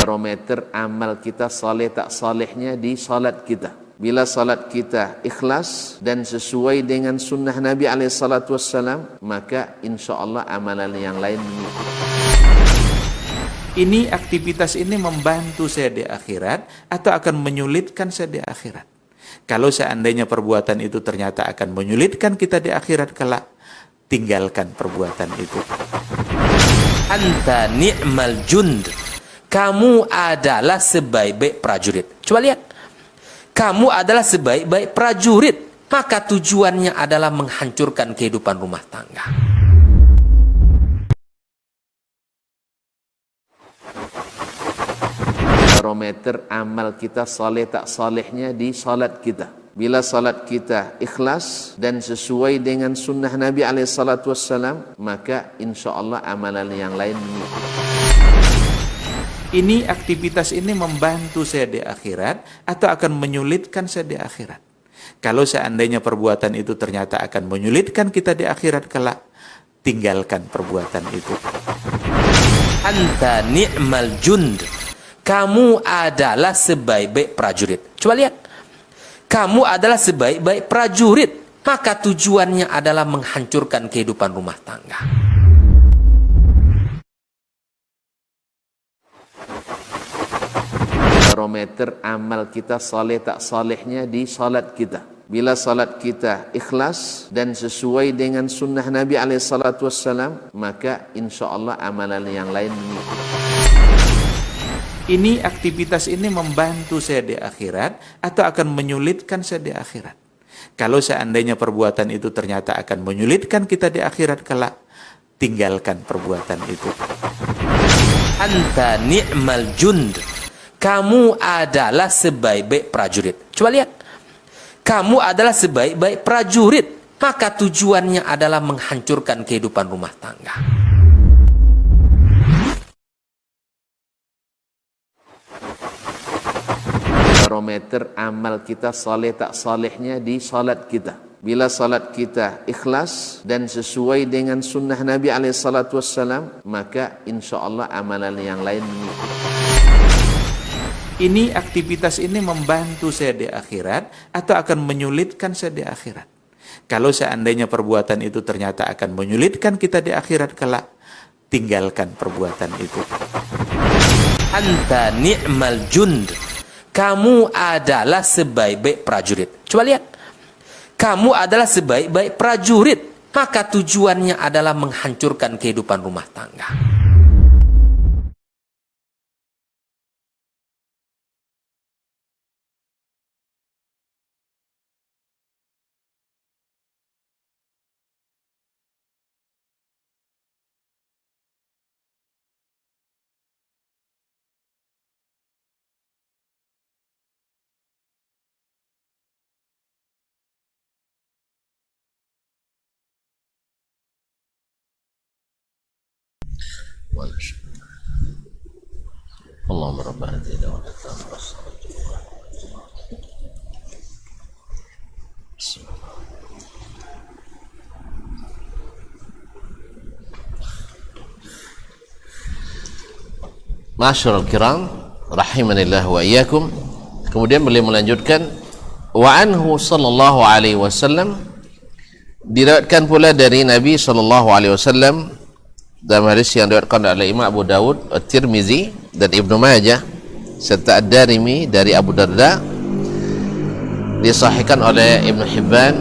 Barometer amal kita saleh tak salehnya di salat kita. Bila salat kita ikhlas dan sesuai dengan sunnah Nabi alaihissalam, maka insyaAllah amalan yang lain mengikuti. Ini aktivitas ini membantu saya di akhirat atau akan menyulitkan saya di akhirat? Kalau seandainya perbuatan itu ternyata akan menyulitkan kita di akhirat kelak, tinggalkan perbuatan itu. Anta ni'mal jund. Kamu adalah sebaik-baik prajurit. Coba lihat. Kamu adalah sebaik-baik prajurit. Maka tujuannya adalah menghancurkan kehidupan rumah tangga. Barometer amal kita saleh tak salehnya di salat kita. Bila salat kita ikhlas dan sesuai dengan sunnah Nabi alaihissalam, maka insyaAllah amalan yang lain mengikuti. Ini aktivitas ini membantu saya di akhirat atau akan menyulitkan saya di akhirat? Kalau seandainya perbuatan itu ternyata akan menyulitkan kita di akhirat kelak, tinggalkan perbuatan itu. Anta ni'mal jund. Kamu adalah sebaik-baik prajurit. Coba lihat. Kamu adalah sebaik-baik prajurit. Maka tujuannya adalah menghancurkan kehidupan rumah tangga. Barometer amal kita saleh tak salehnya di salat kita. Bila salat kita ikhlas dan sesuai dengan sunnah Nabi alaihissalam, maka insyaAllah amalan yang lain mengikuti. Ini aktivitas ini membantu saya di akhirat atau akan menyulitkan saya di akhirat? Kalau seandainya perbuatan itu ternyata akan menyulitkan kita di akhirat kelak, tinggalkan perbuatan itu. Anta ni'mal jund. Kamu adalah sebaik-baik prajurit. Coba lihat. Kamu adalah sebaik-baik prajurit. Maka tujuannya adalah menghancurkan kehidupan rumah tangga. Barometer amal kita saleh tak salehnya di salat kita. Bila salat kita ikhlas dan sesuai dengan sunnah Nabi alaihissalam, maka insyaAllah amalan yang lain mengikuti. Ini aktivitas ini membantu saya di akhirat atau akan menyulitkan saya di akhirat? Kalau seandainya perbuatan itu ternyata akan menyulitkan kita di akhirat kelak, tinggalkan perbuatan itu. Anta ni'mal jund. Kamu adalah sebaik-baik prajurit. Coba lihat. Kamu adalah sebaik-baik prajurit. Maka tujuannya adalah menghancurkan kehidupan rumah tangga. Allahumma rabbana atina wa Ma'asyiral kiram rahimanillah wa iyyakum. Kemudian beliau melanjutkan, wa anhu sallallahu alaihi wasallam, diriwayatkan pula dari Nabi sallallahu alaihi wasallam dalam hadis yang diriwayatkan oleh Imam Abu Dawud, At-Tirmizi dan Ibnu Majah serta Ad-Darimi dari Abu Darda, disahihkan oleh Ibnu Hibban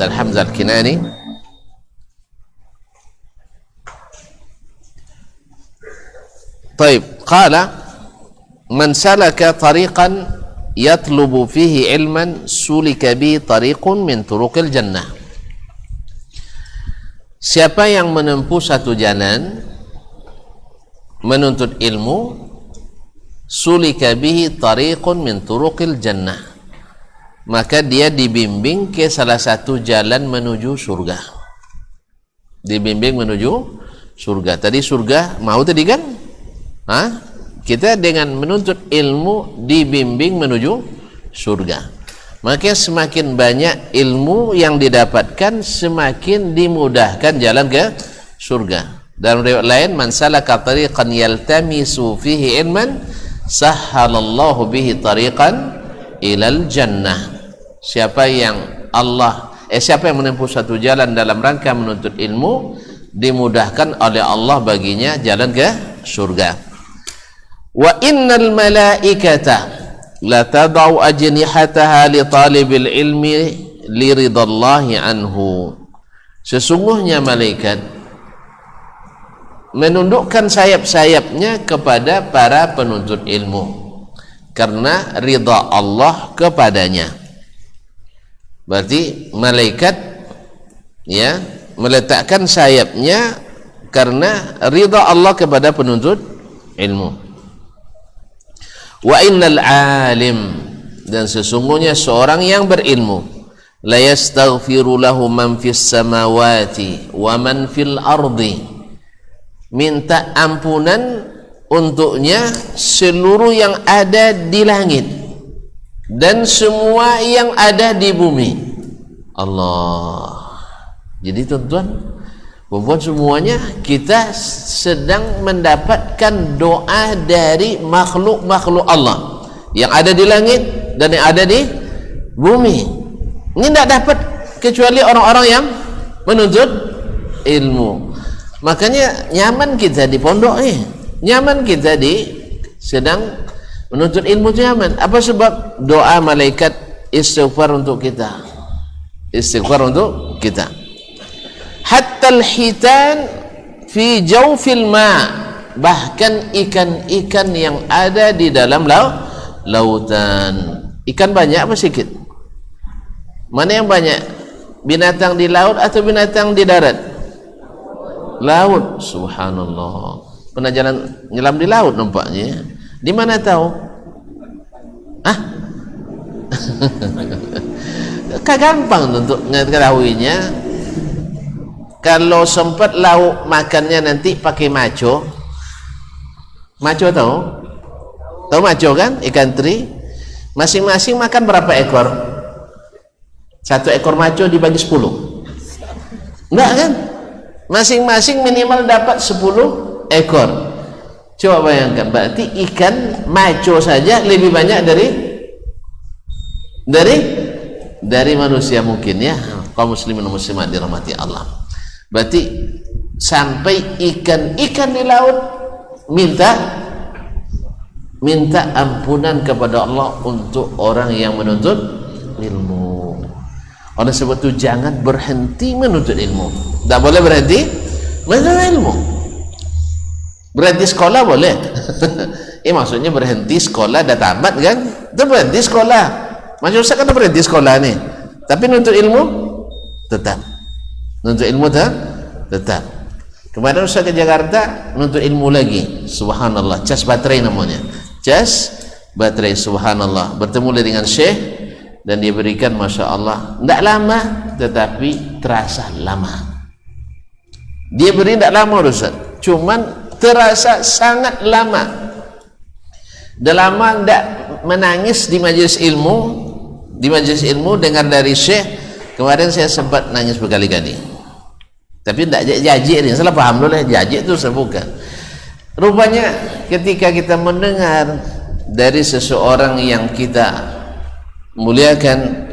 dan Hamzah Al-Kinani. Taib, qala man salaka tariqan yatlubu fihi ilman sulika bi tariqun min turuqil jannah. Siapa yang menempuh satu jalan menuntut ilmu, sulika bihi tariqun min turuqil jannah, maka dia dibimbing ke salah satu jalan menuju surga. Dibimbing menuju surga. Tadi surga mau tadi kan? Kita dengan menuntut ilmu dibimbing menuju surga. Maka semakin banyak ilmu yang didapatkan, semakin dimudahkan jalan ke surga. Dalam riwayat lain, man salaka tariqan yaltamisu fihi ilman sahhalallahu bihi tariqan ilal jannah. Siapa yang menempuh satu jalan dalam rangka menuntut ilmu, dimudahkan oleh Allah baginya jalan ke surga. Wa innal malaikata la tad'u ajnihataha li talibil ilmi li ridallahi anhu. Sesungguhnya malaikat menundukkan sayap-sayapnya kepada para penuntut ilmu karena ridha Allah kepadanya. Berarti malaikat ya meletakkan sayapnya karena ridha Allah kepada penuntut ilmu. Wa innal alim, dan sesungguhnya seorang yang berilmu, la yastaghfiru lahu man fis samawati wa man fil ardi, minta ampunan untuknya seluruh yang ada di langit dan semua yang ada di bumi. Allah. Jadi tuan-tuan, perempuan semuanya, kita sedang mendapatkan doa dari makhluk-makhluk Allah yang ada di langit dan yang ada di bumi. Ini tidak dapat kecuali orang-orang yang menuntut ilmu. Makanya nyaman kita di pondok nyaman kita di sedang menuntut ilmu itu nyaman. Apa sebab? Doa malaikat istighfar untuk kita. Istighfar untuk kita. Hatta al-hitan fi jawfil ma', bahkan ikan-ikan yang ada di dalam lautan. Ikan banyak apa sedikit? Mana yang banyak? Binatang di laut atau binatang di darat? Laut. Subhanallah. Pernah jalan nyelam di laut nampaknya. Di mana tahu? Gampang untuk mengetahuinya. Kalau sempat lauk makannya nanti pakai maco. Maco tahu? Tahu maco kan? Ikan teri. Masing-masing makan berapa ekor? 1 ekor maco dibagi 10. Enggak kan? Masing-masing minimal dapat 10 ekor. Coba bayangkan, berarti ikan maco saja lebih banyak dari manusia mungkin ya. Kaum muslimin dan muslimat dirahmati Allah. Berarti sampai ikan-ikan di laut minta ampunan kepada Allah untuk orang yang menuntut ilmu. Oleh sebab itu jangan berhenti menuntut ilmu. Tak boleh berhenti menuntut ilmu. Berhenti sekolah boleh. Maksudnya berhenti sekolah dah tamat kan? Itu berhenti sekolah. Macam Ustaz kan berhenti sekolah nih. Tapi nuntut ilmu tetap. Nuntut ilmu tetap. Kemarin Ustaz ke Jakarta nuntut ilmu lagi. Subhanallah, cas baterai namanya. Cas baterai, subhanallah. Bertemu dengan Syekh dan dia berikan, Masya Allah, tidak lama tetapi terasa lama. Dia beri tidak lama Ustaz, cuman terasa sangat lama. Dah lama tidak menangis di majelis ilmu dengar dari Syekh. Kemarin saya sempat nangis berkali-kali, tapi tidak jajik ni, salah faham dulu lah, jajik itu bukan. Rupanya ketika kita mendengar dari seseorang yang kita muliakan,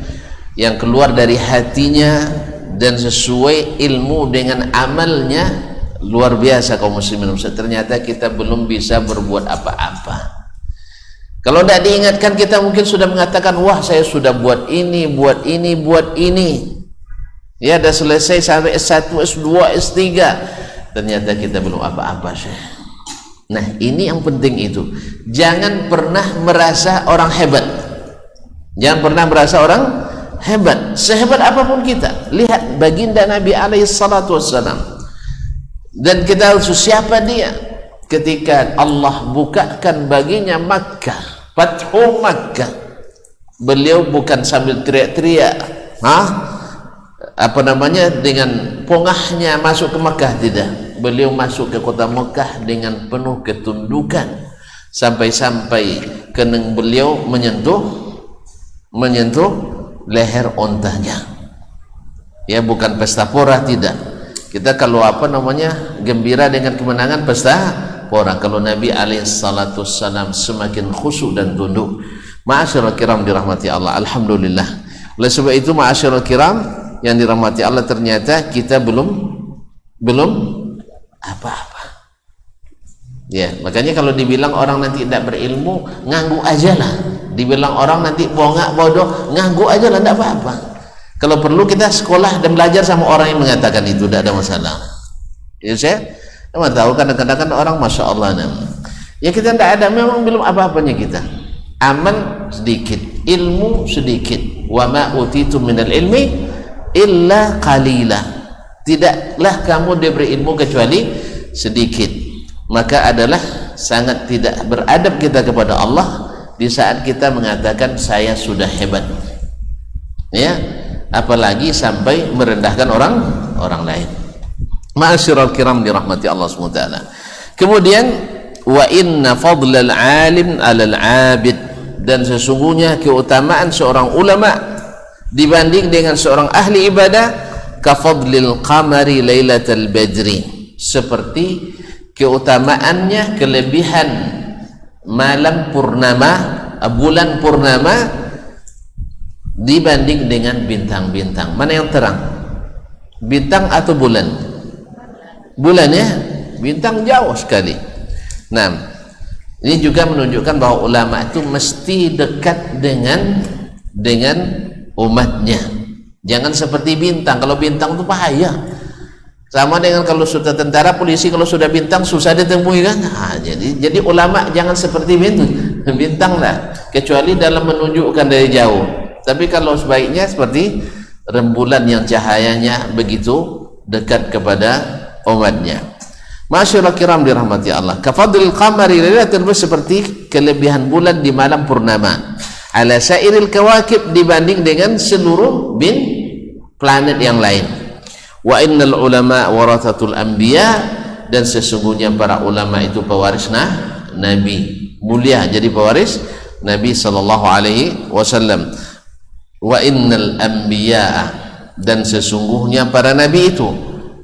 yang keluar dari hatinya dan sesuai ilmu dengan amalnya, luar biasa kaum muslimin. Ternyata kita belum bisa berbuat apa-apa. Kalau tidak diingatkan, kita mungkin sudah mengatakan, wah saya sudah buat ini, ya dah selesai sampai S1, S2, S3, ternyata kita belum apa-apa. Nah ini yang penting itu, jangan pernah merasa orang hebat, jangan pernah merasa orang hebat, sehebat apapun kita. Lihat baginda Nabi SAW, dan kita harus siapa dia ketika Allah bukakan baginya Makkah, Fathu Makkah. Beliau bukan sambil teriak-teriak, dengan pongahnya masuk ke Makkah, tidak. Beliau masuk ke kota Makkah dengan penuh ketundukan, sampai-sampai keneng beliau menyentuh leher ontanya. Ya, bukan pesta pora, tidak. Kita kalau gembira dengan kemenangan, pesta pora. Kalau Nabi alaihissalam semakin khusyuk dan tunduk. Ma'asyiral kiram dirahmati Allah, alhamdulillah. Oleh sebab itu ma'asyiral kiram yang dirahmati Allah, ternyata kita belum apa-apa. Ya, makanya kalau dibilang orang nanti tidak berilmu, nganggu aja lah. Dibilang orang nanti bongak, bodoh, nganggu aja lah, tidak apa-apa. Kalau perlu kita sekolah dan belajar sama orang yang mengatakan itu, tidak ada masalah. Ya, saya memang tahu kadang-kadang kan orang masya Allah, ya kita tidak ada, memang belum apa-apanya kita. Aman sedikit, ilmu sedikit. Wa ma utitu minal ilmi illa qalila. Tidaklah kamu diberi ilmu kecuali sedikit. Maka adalah sangat tidak beradab kita kepada Allah di saat kita mengatakan saya sudah hebat. Ya, apalagi sampai merendahkan orang lain. Ma'asyiral kiram dirahmati Allah SWT. Kemudian wa inna fadlal alim 'alal 'abid, dan sesungguhnya keutamaan seorang ulama dibanding dengan seorang ahli ibadah, ka fadlil qamari lailatal badri, seperti keutamaannya, kelebihan malam purnama, bulan purnama dibanding dengan bintang-bintang. Mana yang terang? Bintang atau bulan? Bulan, ya. Bintang jauh sekali. Nah, ini juga menunjukkan bahwa ulama itu mesti dekat dengan umatnya. Jangan seperti bintang. Kalau bintang itu bahaya. Sama dengan kalau sudah tentara, polisi, kalau sudah bintang susah ditemui kan. Jadi ulama jangan seperti bintang lah, kecuali dalam menunjukkan dari jauh. Tapi kalau sebaiknya seperti rembulan yang cahayanya begitu dekat kepada umatnya. Masyaallah kiram dirahmati Allah. Kafadlil qamari lailatul badri, seperti kelebihan bulan di malam purnama. Ala sairil kawakib, dibanding dengan seluruh planet yang lain. Wa innal ulama warathatul anbiya, dan sesungguhnya para ulama itu pewaris nabi, mulia jadi pewaris Nabi sallallahu alaihi wasallam. Wa innal anbiya, dan sesungguhnya para nabi itu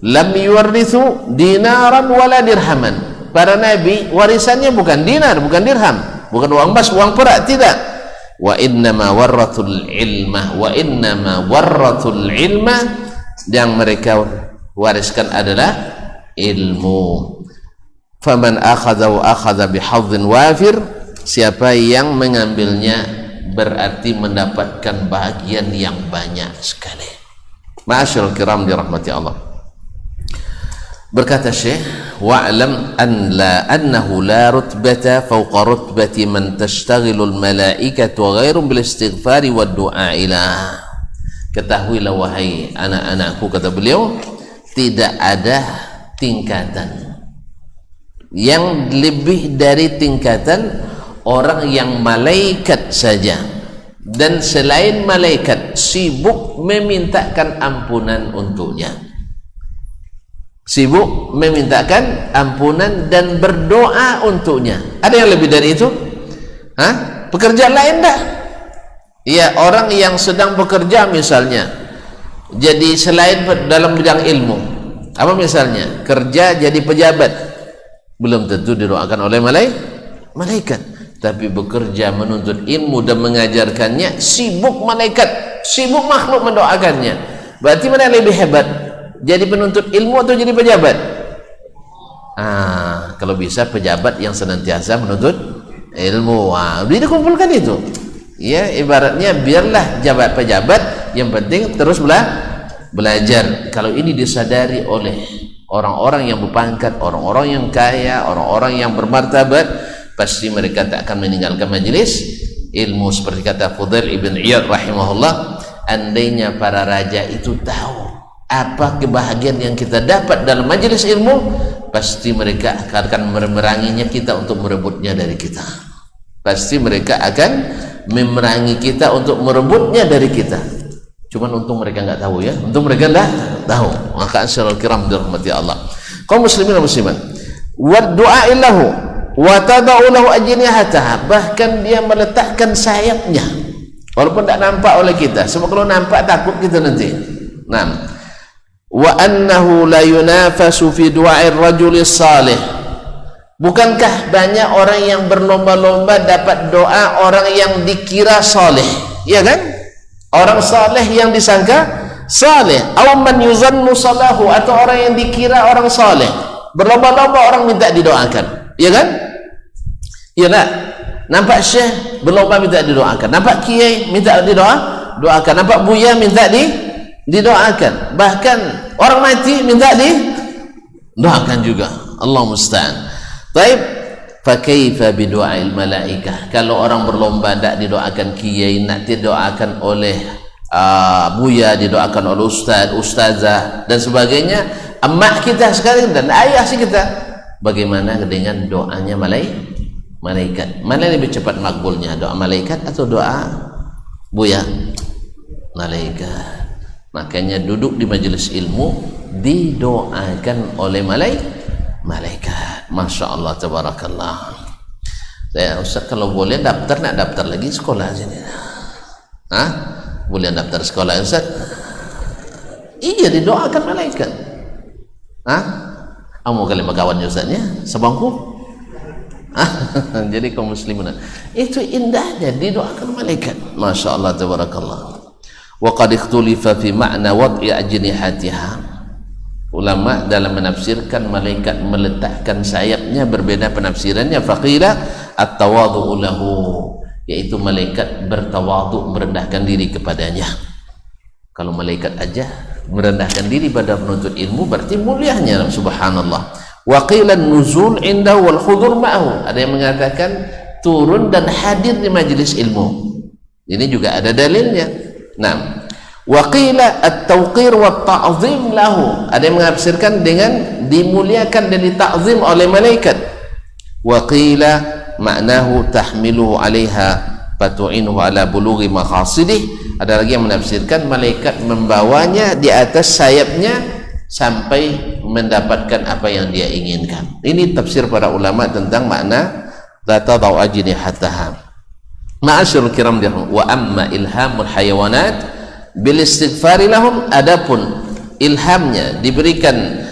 lam yuwarithu dinaran wala dirhaman. Para nabi warisannya bukan dinar, bukan dirham, bukan uang emas, uang perak, tidak. Wa innama warrathul ilma, wa innama warrathul ilma, yang mereka wariskan adalah ilmu. Faman akhadha wa akhadha bihadhin wafir, siapa yang mengambilnya berarti mendapatkan bahagian yang banyak sekali. Ma'asyiral kiram dirahmati Allah. Berkata Syekh, wa'lam annahu la rutbata fawqa rutbati man tashtaghilu al-malaikatu wa ghairum bil istighfari wa du'a ilah. Ketahuilah wahai anak-anakku, kata beliau, tidak ada tingkatan yang lebih dari tingkatan orang yang malaikat saja dan selain malaikat sibuk memintakan ampunan untuknya. Sibuk memintakan ampunan dan berdoa untuknya. Ada yang lebih dari itu? Hah? Pekerjaan lain dah. Ya, orang yang sedang bekerja misalnya, jadi selain dalam bidang ilmu, apa misalnya? Kerja jadi pejabat, belum tentu didoakan oleh malaikat. Tapi bekerja menuntut ilmu dan mengajarkannya, sibuk malaikat, sibuk makhluk mendoakannya. Berarti mana yang lebih hebat? Jadi penuntut ilmu atau jadi pejabat? Kalau bisa pejabat yang senantiasa menuntut ilmu. Jadi kumpulkan itu. Ya, ibaratnya biarlah jabat pejabat, yang penting terus belajar. Kalau ini disadari oleh orang-orang yang berpangkat, orang-orang yang kaya, orang-orang yang bermartabat, pasti mereka tak akan meninggalkan majelis ilmu. Seperti kata Fudail ibn Iyad rahimahullah, andainya para raja itu tahu apa kebahagiaan yang kita dapat dalam majelis ilmu, pasti mereka akan memeranginya kita untuk merebutnya dari kita. Pasti mereka akan memerangi kita untuk merebutnya dari kita. Cuman untung mereka nggak tahu ya, untung mereka nggak tahu. Maka asyrul kiram dirahmati Allah, kaum muslimin dan muslimat, wa du'a illahu wa tada'u lahu ajnihataha, bahkan dia meletakkan sayapnya walaupun tak nampak oleh kita. Sebab kalau nampak takut kita nanti. Nah, wa annahu la yunafasu fi du'a'ir rajulis salih, bukankah banyak orang yang berlomba-lomba dapat doa orang yang dikira saleh, ya kan? Orang saleh yang disangka saleh, aw man yuzannu salahu, atau orang yang dikira orang saleh, berlomba-lomba orang minta didoakan, ya kan? Ya nak, nampak syekh berlomba minta didoakan, nampak kiai minta doakan, nampak buya minta didoakan, bahkan orang mati minta didoakan juga. Allah musta'an. Baik, fakaifa bidu'ail malaikah, kalau orang berlomba tak didoakan kiai, nak didoakan oleh buya, didoakan oleh ustaz, ustazah dan sebagainya, emak kita sekarang dan ayah kita, bagaimana dengan doanya malaikat? Mana lebih cepat makbulnya, doa malaikat atau doa buya? Malaikat. Makanya duduk di majelis ilmu didoakan oleh malaikat. Masya Allah, tabarakallah. Saya Ustaz, kalau boleh daftar, nak daftar lagi sekolah sini. Boleh daftar sekolah Ustaz? Iya, didoakan malaikat. Kamu kali kawannya Ustaznya sebangku. Jadi kaum muslimin, itu indahnya didoakan malaikat. Masya Allah, tabarakallah. Wa qad ikhtulifa fi ma'na wad'i ajnihatiha. Ulama dalam menafsirkan malaikat meletakkan sayapnya berbeda penafsirannya. Faqila at-tawadhu lahu, yaitu malaikat bertawadhu, merendahkan diri kepadanya. Kalau malaikat aja merendahkan diri pada penuntut ilmu, berarti mulianya, subhanallah. Wa qila nuzul indahu wal hudur ma'ahu, ada yang mengatakan turun dan hadir di majelis ilmu. Ini juga ada dalilnya. Nah, wa qila at-tawqir wa ta'zim lahu, ada yang menafsirkan dengan dimuliakan dan ditakzim oleh malaikat. Wa qila ma'nahu tahmiluhu 'alaiha fatu'inuhu 'ala bulughi maqasidih, ada lagi yang menafsirkan malaikat membawanya di atas sayapnya sampai mendapatkan apa yang dia inginkan. Ini tafsir para ulama tentang makna la tadau ajnihataha. Ma'asyiral kiram, wa amma ilhamul hayawanat bil istighfari lahum, adapun ilhamnya diberikan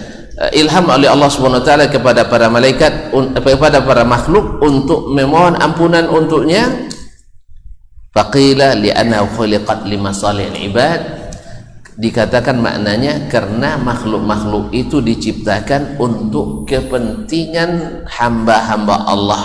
ilham oleh Allah Subhanahu wa taala kepada para malaikat, kepada para makhluk untuk memohon ampunan untuknya. Faqila li'annahu khuliqat limasalihil ibad, dikatakan maknanya karena makhluk-makhluk itu diciptakan untuk kepentingan hamba-hamba Allah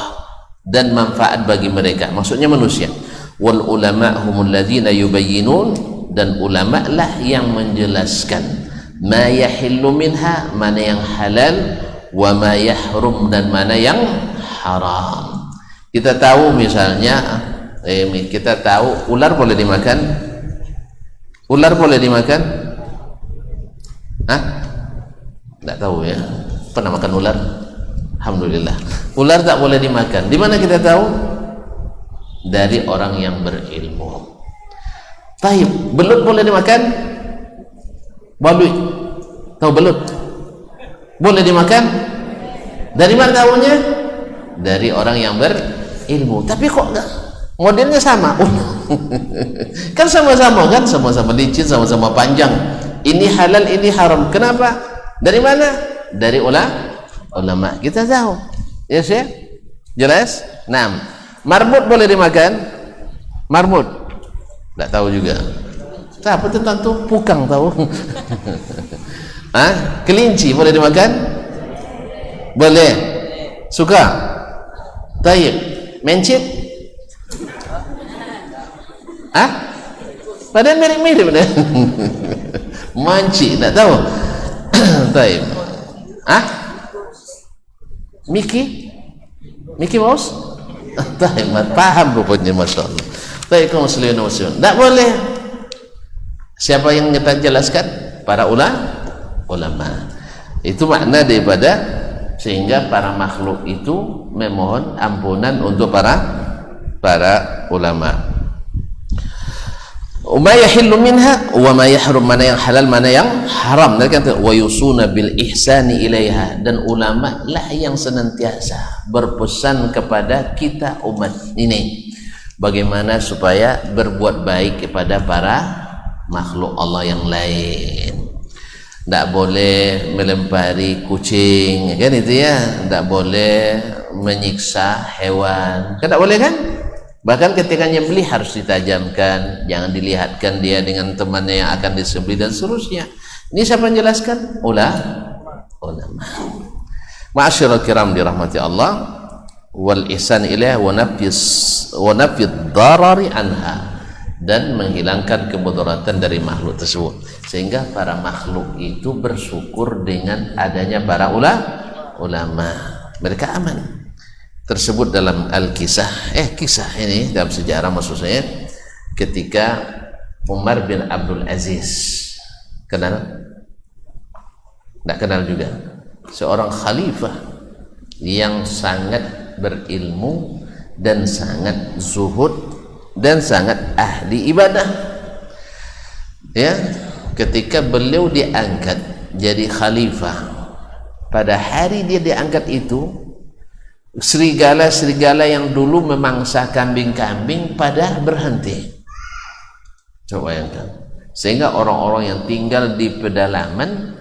dan manfaat bagi mereka, maksudnya manusia. Wal ulama humul ladzina yubayyinun, dan ulama lah yang menjelaskan ma yahillu minha, mana yang halal, wa ma yahrum, dan mana yang haram. Kita tahu misalnya kita tahu ular boleh dimakan. Ular boleh dimakan? Tidak tahu ya. Pernah makan ular? Alhamdulillah. Ular tak boleh dimakan. Di mana kita tahu? Dari orang yang berilmu. Taib, belut boleh dimakan? Balut. Tahu belut? Boleh dimakan? Dari mana tahunya? Dari orang yang berilmu. Tapi kok enggak? Modelnya sama. Kan sama-sama kan, sama-sama licin, sama-sama panjang. Ini halal, ini haram. Kenapa? Dari mana? Dari ulama. Kita tahu. Ya sih? Jelas? Nah, marmut boleh dimakan? Marmut? Enggak tahu juga. Apa itu tentu? Pukang tahu. Hah? Kelinci boleh dimakan? Boleh. Suka? Taib. Mencit? Hah? Padahal mirip-mirip dah. Manci, tak tahu. Taib. Hah? Mickey Mouse? Taib, paham rupanya, Masya Allah. Taib kaum muslimin muslimin. Tak boleh. Siapa yang kita jelaskan? Para ulama. Itu makna daripada sehingga para makhluk itu memohon ampunan untuk para ulama. Wa yahillu minha wa ma yahrum, mana yang halal mana yang haram. Dan kata wa yusuna bil ihsani ilaiha, dan ulama lah yang senantiasa berpesan kepada kita umat ini bagaimana supaya berbuat baik kepada para makhluk Allah yang lain. Tak boleh melempari kucing kan, itu ya. Tak boleh menyiksa hewan kan, tak boleh kan. Bahkan ketika nyembelih harus ditajamkan, jangan dilihatkan dia dengan temannya yang akan disembelih dan seterusnya. Ini siapa yang jelaskan? Ulama. Ma'asyiral kiram dirahmati Allah, wal ihsan ilaiha wa nafyid darari anha, dan menghilangkan kemudaratan dari makhluk tersebut, sehingga para makhluk itu bersyukur dengan adanya para ulama. Mereka aman. Tersebut dalam Al-Kisah, kisah ini dalam sejarah, maksud saya ketika Umar bin Abdul Aziz, kenal? Tak kenal juga. Seorang khalifah yang sangat berilmu dan sangat zuhud dan sangat ahli ibadah. Ya, ketika beliau diangkat jadi khalifah, pada hari dia diangkat itu, serigala-serigala yang dulu memangsa kambing-kambing pada berhenti. Coba bayangkan. Sehingga orang-orang yang tinggal di pedalaman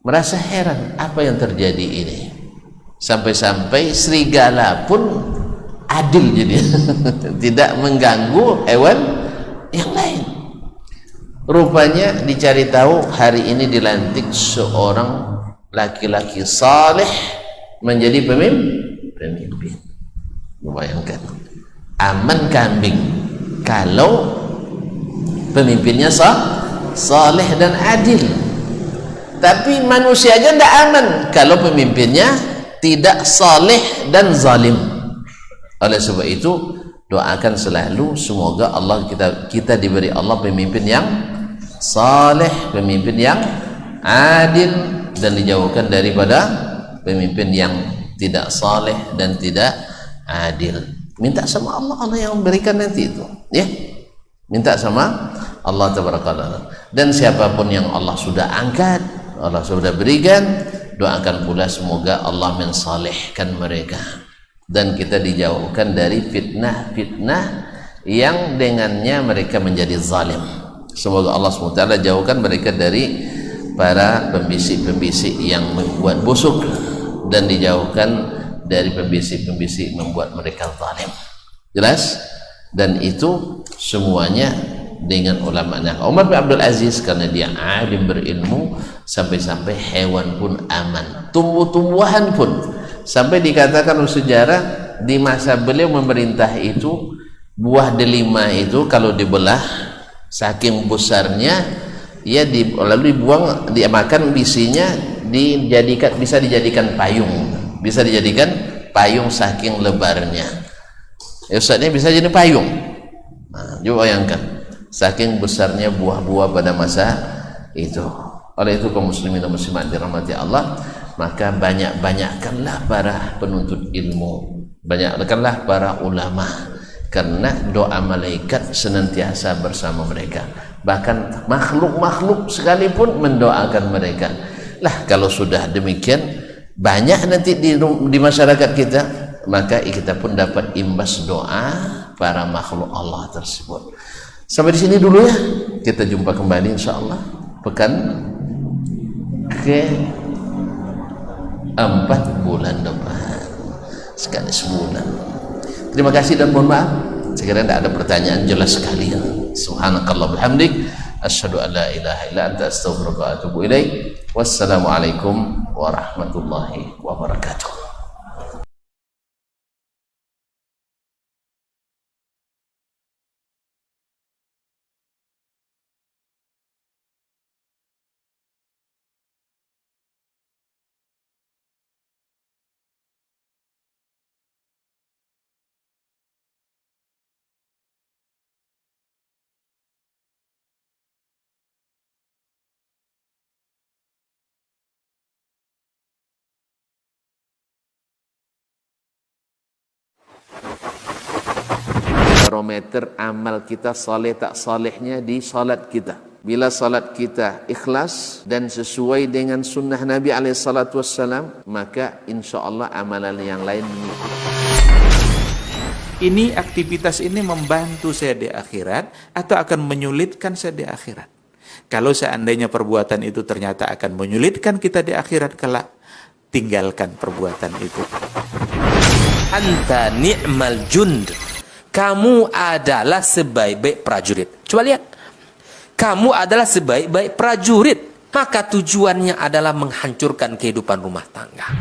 merasa heran, apa yang terjadi ini? Sampai-sampai serigala pun adil jadi tidak mengganggu hewan yang lain. Rupanya dicari tahu, hari ini dilantik seorang laki-laki saleh menjadi pemimpin. Bayangkan, aman kambing kalau pemimpinnya saleh dan adil. Tapi manusia aja tidak aman kalau pemimpinnya tidak saleh dan zalim. Oleh sebab itu doakan selalu semoga Allah kita diberi Allah pemimpin yang saleh, pemimpin yang adil, dan dijauhkan daripada pemimpin yang tidak saleh dan tidak adil. Minta sama Allah, Allah yang memberikan nanti itu, ya. Minta sama Allah tabaraka. Dan siapapun yang Allah sudah angkat, Allah sudah berikan, doakan pula semoga Allah mensalehkan mereka dan kita dijauhkan dari fitnah-fitnah yang dengannya mereka menjadi zalim. Semoga Allah SWT jauhkan mereka dari para pembisik-pembisik yang membuat busuk, dan dijauhkan dari pembisik-pembisik membuat mereka zalim. Jelas? Dan itu semuanya dengan ulama. Nah, Umar bin Abdul Aziz karena dia alim berilmu, sampai-sampai hewan pun aman, tumbuh-tumbuhan pun, sampai dikatakan oleh sejarah di masa beliau memerintah itu, buah delima itu kalau dibelah saking besarnya, ya lalu dibuang, dimakan bisinya, bisa dijadikan payung saking lebarnya. Ya Ustaznya bisa jadi payung. Nah, coba bayangkan saking besarnya buah-buah pada masa itu. Oleh itu kaum muslimin dan muslimat dirahmati Allah, maka banyak-banyakkanlah para penuntut ilmu, banyakkanlah para ulama, karena doa malaikat senantiasa bersama mereka. Bahkan makhluk-makhluk sekalipun mendoakan mereka. Lah kalau sudah demikian, banyak nanti di masyarakat kita, maka kita pun dapat imbas doa para makhluk Allah tersebut. Sampai di sini dulu ya, kita jumpa kembali insyaallah pekan ke 4 bulan depan, sekali sebulan. Terima kasih dan mohon maaf sekiranya tidak ada pertanyaan, jelas sekali. Subhanakallah bihamdik, asyhadu an la ilaha illa anta, astaghfiruka wa atubu ilaik. Wassalamualaikum warahmatullahi wabarakatuh. Barometer amal kita saleh tak salehnya di salat kita. Bila salat kita ikhlas dan sesuai dengan sunnah Nabi SAW, maka insya Allah amalan yang lain mengikut. Ini aktivitas ini membantu saya di akhirat atau akan menyulitkan saya di akhirat? Kalau seandainya perbuatan itu ternyata akan menyulitkan kita di akhirat kelak, tinggalkan perbuatan itu. Anta ni'mal jund. Kamu adalah sebaik-baik prajurit. Coba lihat. Kamu adalah sebaik-baik prajurit. Maka tujuannya adalah menghancurkan kehidupan rumah tangga.